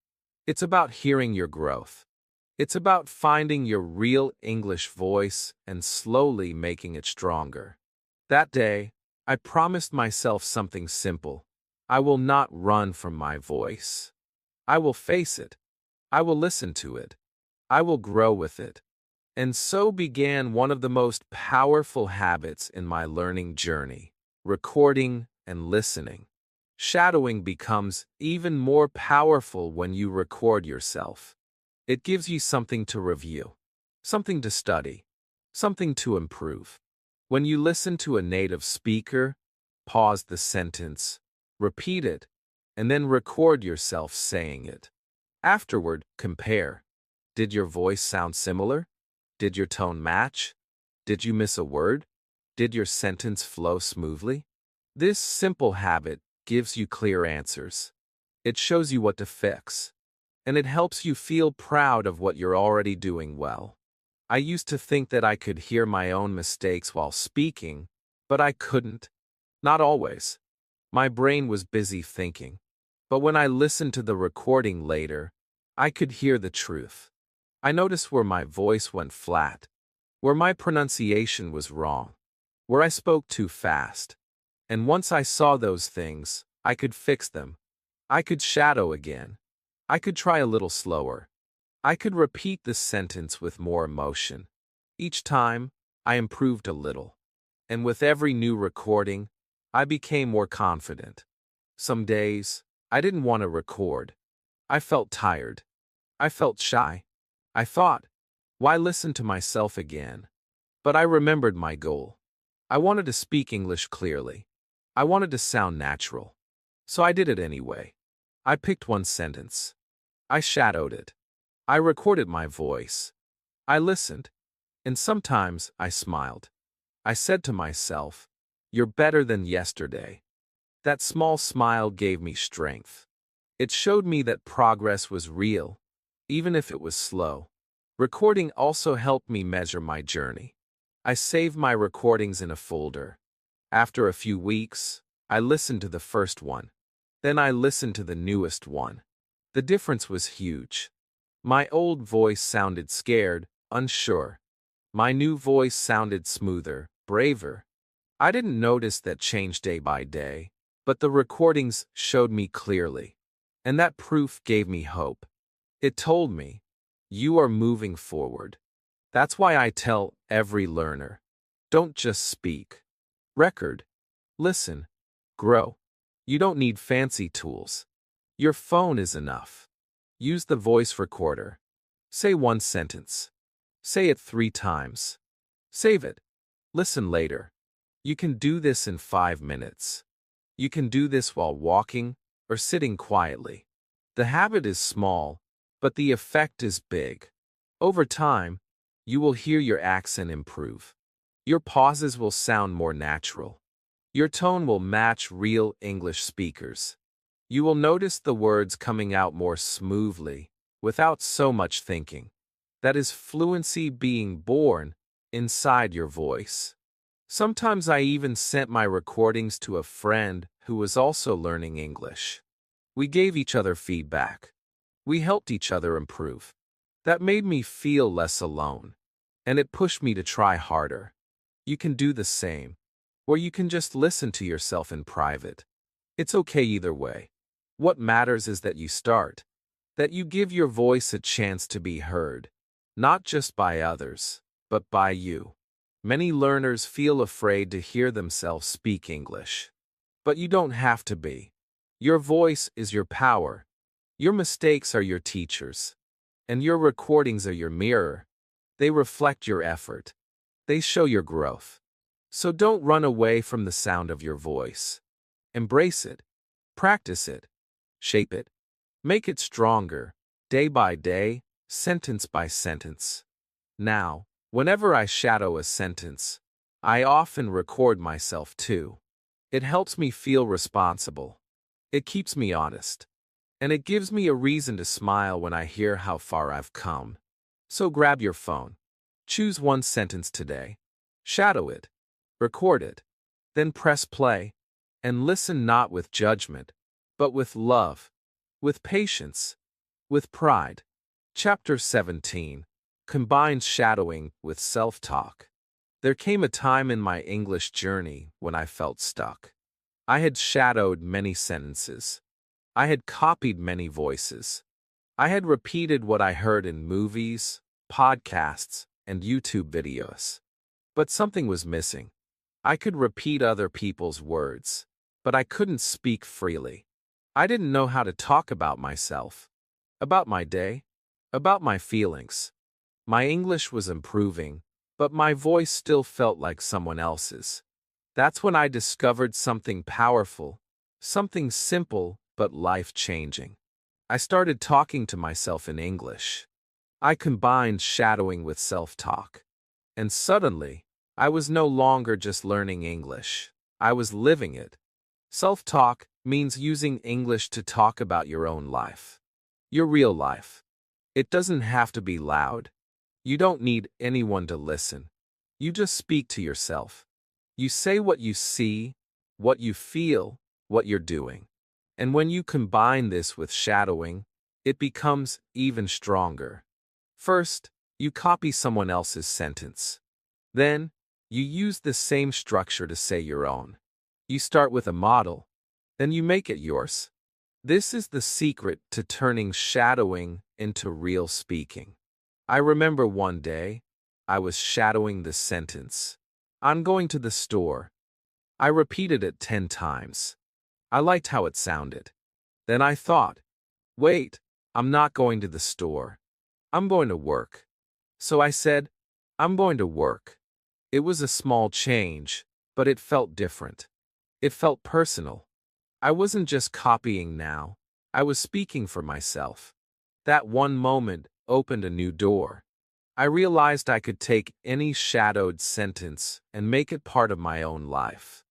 It's about hearing your growth. It's about finding your real English voice and slowly making it stronger. That day, I promised myself something simple. I will not run from my voice. I will face it. I will listen to it. I will grow with it. And so began one of the most powerful habits in my learning journey, recording and listening. Shadowing becomes even more powerful when you record yourself. It gives you something to review, something to study, something to improve. When you listen to a native speaker, pause the sentence, repeat it, and then record yourself saying it. Afterward, compare. Did your voice sound similar? Did your tone match? Did you miss a word? Did your sentence flow smoothly? This simple habit gives you clear answers. It shows you what to fix. And it helps you feel proud of what you're already doing well. I used to think that I could hear my own mistakes while speaking, but I couldn't. Not always. My brain was busy thinking. But when I listened to the recording later, I could hear the truth. I noticed where my voice went flat, where my pronunciation was wrong, where I spoke too fast. And once I saw those things, I could fix them. I could shadow again. I could try a little slower. I could repeat the sentence with more emotion. Each time, I improved a little. And with every new recording, I became more confident. Some days, I didn't want to record. I felt tired. I felt shy. I thought, why listen to myself again? But I remembered my goal. I wanted to speak English clearly. I wanted to sound natural. So I did it anyway. I picked one sentence. I shadowed it. I recorded my voice. I listened. And sometimes I smiled. I said to myself, "You're better than yesterday." That small smile gave me strength. It showed me that progress was real, even if it was slow. Recording also helped me measure my journey. I saved my recordings in a folder. After a few weeks, I listened to the first one. Then I listened to the newest one. The difference was huge. My old voice sounded scared, unsure. My new voice sounded smoother, braver. I didn't notice that change day by day, But the recordings showed me clearly. And that proof gave me hope. It told me, you are moving forward. That's why I tell every learner, don't just speak. Record. Listen. Grow. You don't need fancy tools. Your phone is enough. Use the voice recorder. Say one sentence. Say it 3 times. Save it. Listen later. You can do this in 5 minutes. You can do this while walking or sitting quietly. The habit is small, but the effect is big. Over time, you will hear your accent improve. Your pauses will sound more natural. Your tone will match real English speakers. You will notice the words coming out more smoothly, without so much thinking. That is fluency being born inside your voice. Sometimes I even sent my recordings to a friend who was also learning English. We gave each other feedback. We helped each other improve. That made me feel less alone, and it pushed me to try harder. You can do the same, or you can just listen to yourself in private. It's okay either way. What matters is that you start, that you give your voice a chance to be heard, not just by others, but by you. Many learners feel afraid to hear themselves speak English. But you don't have to be. Your voice is your power. Your mistakes are your teachers. And your recordings are your mirror. They reflect your effort. They show your growth. So don't run away from the sound of your voice. Embrace it. Practice it. Shape it. Make it stronger, day by day, sentence by sentence. Now, whenever I shadow a sentence, I often record myself too. It helps me feel responsible. It keeps me honest. And it gives me a reason to smile when I hear how far I've come. So grab your phone. Choose one sentence today. Shadow it. Record it. Then press play. And listen not with judgment, but with love, with patience, with pride. Chapter 17 combines shadowing with self-talk. There came a time in my English journey when I felt stuck. I had shadowed many sentences. I had copied many voices. I had repeated what I heard in movies, podcasts, and YouTube videos. But something was missing. I could repeat other people's words, but I couldn't speak freely. I didn't know how to talk about myself, about my day, about my feelings. My English was improving, but my voice still felt like someone else's. That's when I discovered something powerful, something simple but life-changing. I started talking to myself in English. I combined shadowing with self-talk. And suddenly, I was no longer just learning English. I was living it. Self-talk means using English to talk about your own life. Your real life. It doesn't have to be loud. You don't need anyone to listen. You just speak to yourself. You say what you see, what you feel, what you're doing. And when you combine this with shadowing, it becomes even stronger. First, you copy someone else's sentence. Then, you use the same structure to say your own. You start with a model, then you make it yours. This is the secret to turning shadowing into real speaking. I remember one day, I was shadowing the sentence. I'm going to the store. I repeated it 10 times. I liked how it sounded. Then I thought, wait, I'm not going to the store. I'm going to work. So I said, I'm going to work. It was a small change, but it felt different. It felt personal. I wasn't just copying now. I was speaking for myself. That one moment opened a new door. I realized I could take any shadowed sentence and make it part of my own life.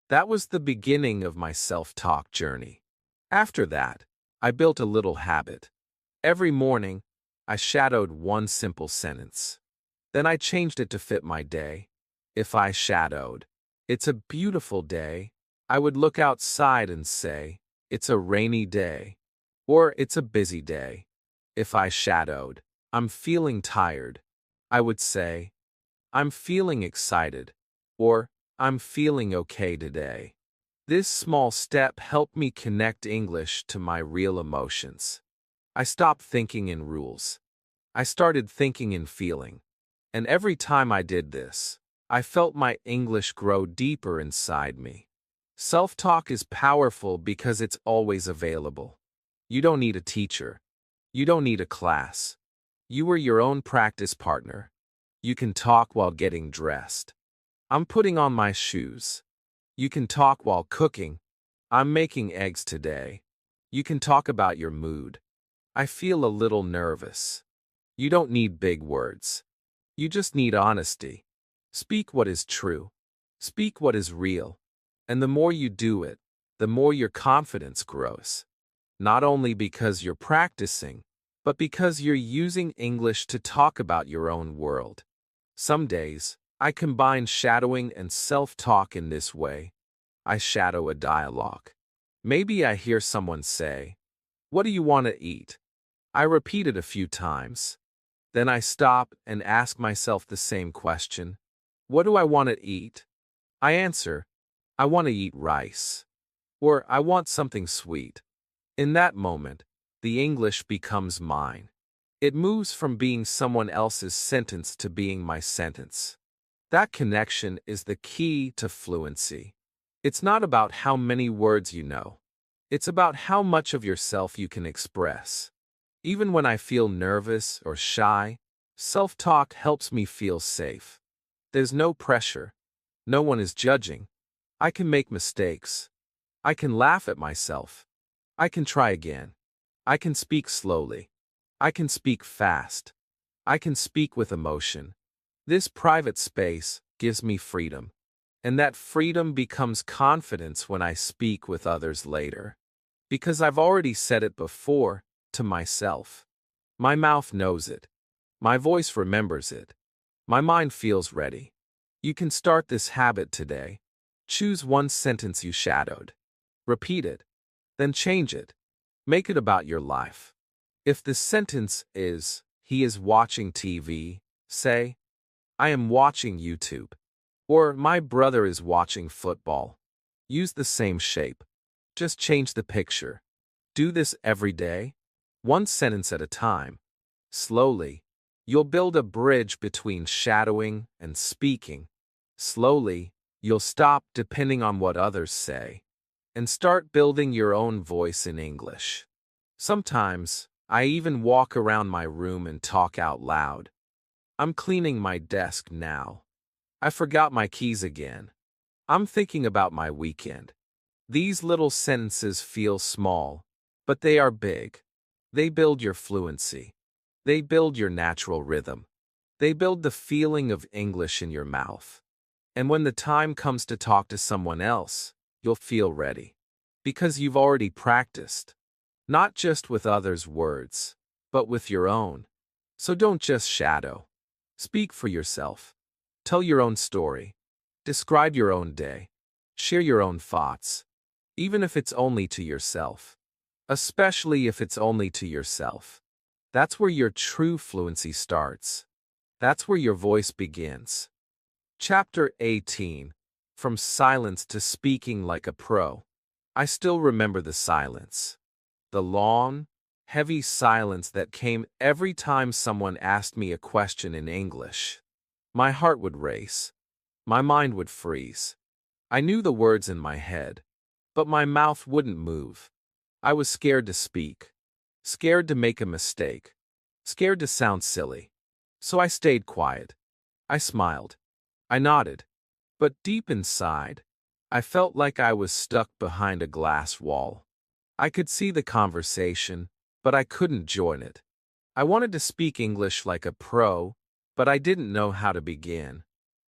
That was the beginning of my self-talk journey. After that, I built a little habit. Every morning, I shadowed one simple sentence. Then I changed it to fit my day. If I shadowed, "It's a beautiful day," I would look outside and say, "It's a rainy day," or "It's a busy day." If I shadowed, "I'm feeling tired," I would say, "I'm feeling excited," or "I'm feeling okay today." This small step helped me connect English to my real emotions. I stopped thinking in rules. I started thinking in feeling. And every time I did this, I felt my English grow deeper inside me. Self-talk is powerful because it's always available. You don't need a teacher. You don't need a class. You are your own practice partner. You can talk while getting dressed. I'm putting on my shoes. You can talk while cooking. I'm making eggs today. You can talk about your mood. I feel a little nervous. You don't need big words. You just need honesty. Speak what is true. Speak what is real. And the more you do it, the more your confidence grows. Not only because you're practicing, but because you're using English to talk about your own world. Some days, I combine shadowing and self-talk in this way. I shadow a dialogue. Maybe I hear someone say, "What do you want to eat?" I repeat it a few times. Then I stop and ask myself the same question. What do I want to eat? I answer, I want to eat rice. Or I want something sweet. In that moment, the English becomes mine. It moves from being someone else's sentence to being my sentence. That connection is the key to fluency. It's not about how many words you know. It's about how much of yourself you can express. Even when I feel nervous or shy, self-talk helps me feel safe. There's no pressure. No one is judging. I can make mistakes. I can laugh at myself. I can try again. I can speak slowly. I can speak fast. I can speak with emotion. This private space gives me freedom. And that freedom becomes confidence when I speak with others later. Because I've already said it before, to myself. My mouth knows it. My voice remembers it. My mind feels ready. You can start this habit today. Choose one sentence you shadowed. Repeat it. Then change it. Make it about your life. If the sentence is, "He is watching TV," say, "I am watching YouTube." Or, "My brother is watching football." Use the same shape. Just change the picture. Do this every day, one sentence at a time. Slowly, you'll build a bridge between shadowing and speaking. Slowly, you'll stop depending on what others say and start building your own voice in English. Sometimes, I even walk around my room and talk out loud. I'm cleaning my desk now. I forgot my keys again. I'm thinking about my weekend. These little sentences feel small, but they are big. They build your fluency. They build your natural rhythm. They build the feeling of English in your mouth. And when the time comes to talk to someone else, you'll feel ready. Because you've already practiced. Not just with others' words, but with your own. So don't just shadow. Speak for yourself. Tell your own story. Describe your own day. Share your own thoughts. Even if it's only to yourself. Especially if it's only to yourself. That's where your true fluency starts. That's where your voice begins. Chapter 18. From Silence to Speaking Like a Pro. I still remember the silence. The long, heavy silence that came every time someone asked me a question in English. My heart would race. My mind would freeze. I knew the words in my head, but my mouth wouldn't move. I was scared to speak. Scared to make a mistake. Scared to sound silly. So I stayed quiet. I smiled. I nodded. But deep inside, I felt like I was stuck behind a glass wall. I could see the conversation, but I couldn't join it. I wanted to speak English like a pro, but I didn't know how to begin.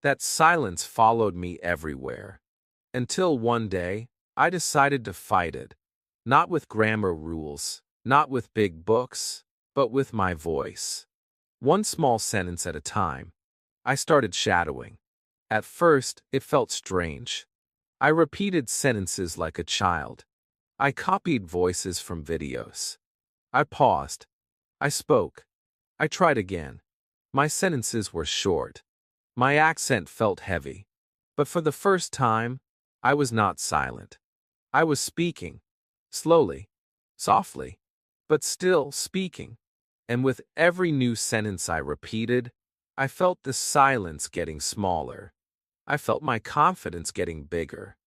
That silence followed me everywhere. Until one day, I decided to fight it. Not with grammar rules, not with big books, but with my voice. One small sentence at a time. I started shadowing. At first, it felt strange. I repeated sentences like a child. I copied voices from videos. I paused. I spoke. I tried again. My sentences were short. My accent felt heavy. But for the first time, I was not silent. I was speaking, slowly, softly, but still speaking. And with every new sentence I repeated, I felt the silence getting smaller. I felt my confidence getting bigger.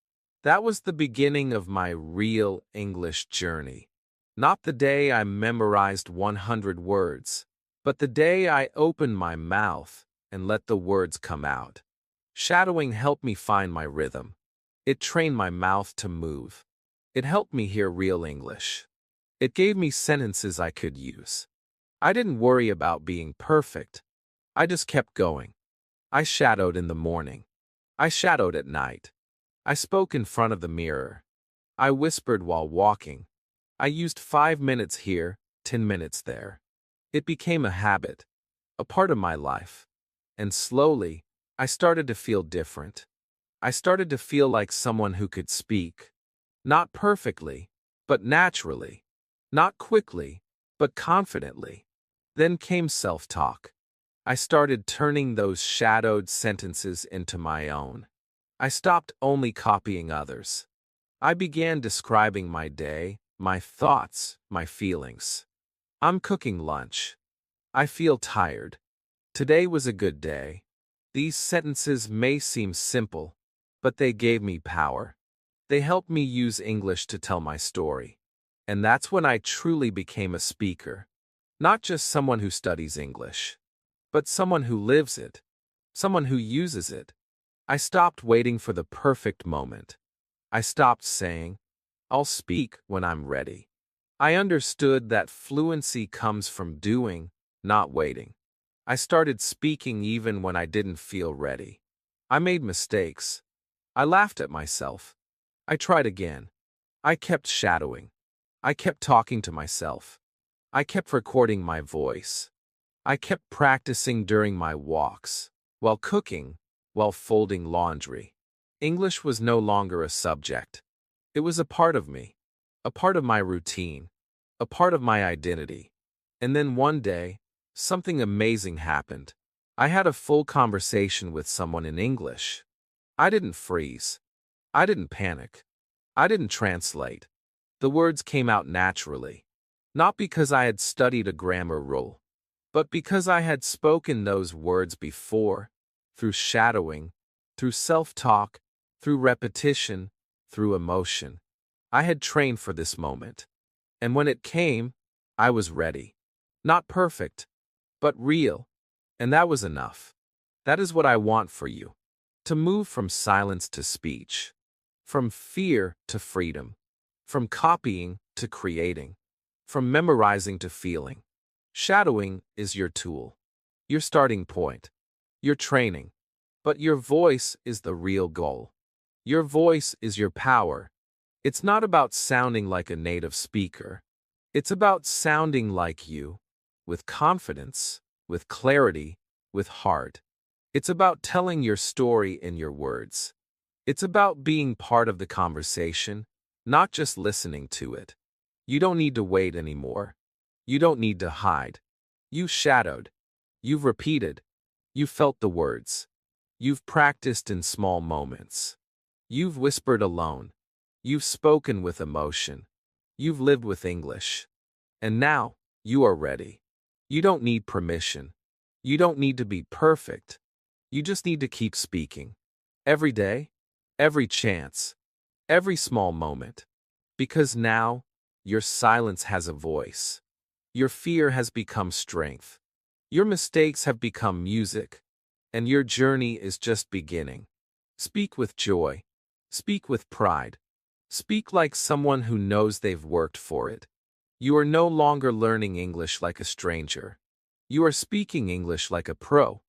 That was the beginning of my real English journey. Not the day I memorized 100 words, but the day I opened my mouth and let the words come out. Shadowing helped me find my rhythm. It trained my mouth to move. It helped me hear real English. It gave me sentences I could use. I didn't worry about being perfect. I just kept going. I shadowed in the morning. I shadowed at night. I spoke in front of the mirror. I whispered while walking. I used 5 minutes here, 10 minutes there. It became a habit, a part of my life. And slowly, I started to feel different. I started to feel like someone who could speak. Not perfectly, but naturally. Not quickly, but confidently. Then came self-talk. I started turning those shadowed sentences into my own. I stopped only copying others. I began describing my day, my thoughts, my feelings. I'm cooking lunch. I feel tired. Today was a good day. These sentences may seem simple, but they gave me power. They helped me use English to tell my story. And that's when I truly became a speaker. Not just someone who studies English, but someone who lives it, someone who uses it. I stopped waiting for the perfect moment. I stopped saying, I'll speak when I'm ready. I understood that fluency comes from doing, not waiting. I started speaking even when I didn't feel ready. I made mistakes. I laughed at myself. I tried again. I kept shadowing. I kept talking to myself. I kept recording my voice. I kept practicing during my walks, while cooking, while folding laundry. English was no longer a subject. It was a part of me, a part of my routine, a part of my identity. And then one day, something amazing happened. I had a full conversation with someone in English. I didn't freeze. I didn't panic. I didn't translate. The words came out naturally. Not because I had studied a grammar rule, but because I had spoken those words before, through shadowing, through self-talk, through repetition, through emotion. I had trained for this moment. And when it came, I was ready. Not perfect, but real. And that was enough. That is what I want for you. To move from silence to speech. From fear to freedom. From copying to creating. From memorizing to feeling. Shadowing is your tool. Your starting point. Your training. But your voice is the real goal. Your voice is your power. It's not about sounding like a native speaker. It's about sounding like you, with confidence, with clarity, with heart. It's about telling your story in your words. It's about being part of the conversation, not just listening to it. You don't need to wait anymore. You don't need to hide. You shadowed. You've repeated. You felt the words. You've practiced in small moments. You've whispered alone. You've spoken with emotion. You've lived with English. And now, you are ready. You don't need permission. You don't need to be perfect. You just need to keep speaking. Every day, every chance, every small moment. Because now, your silence has a voice. Your fear has become strength. Your mistakes have become music. And your journey is just beginning. Speak with joy. Speak with pride. Speak like someone who knows they've worked for it. You are no longer learning English like a stranger. You are speaking English like a pro.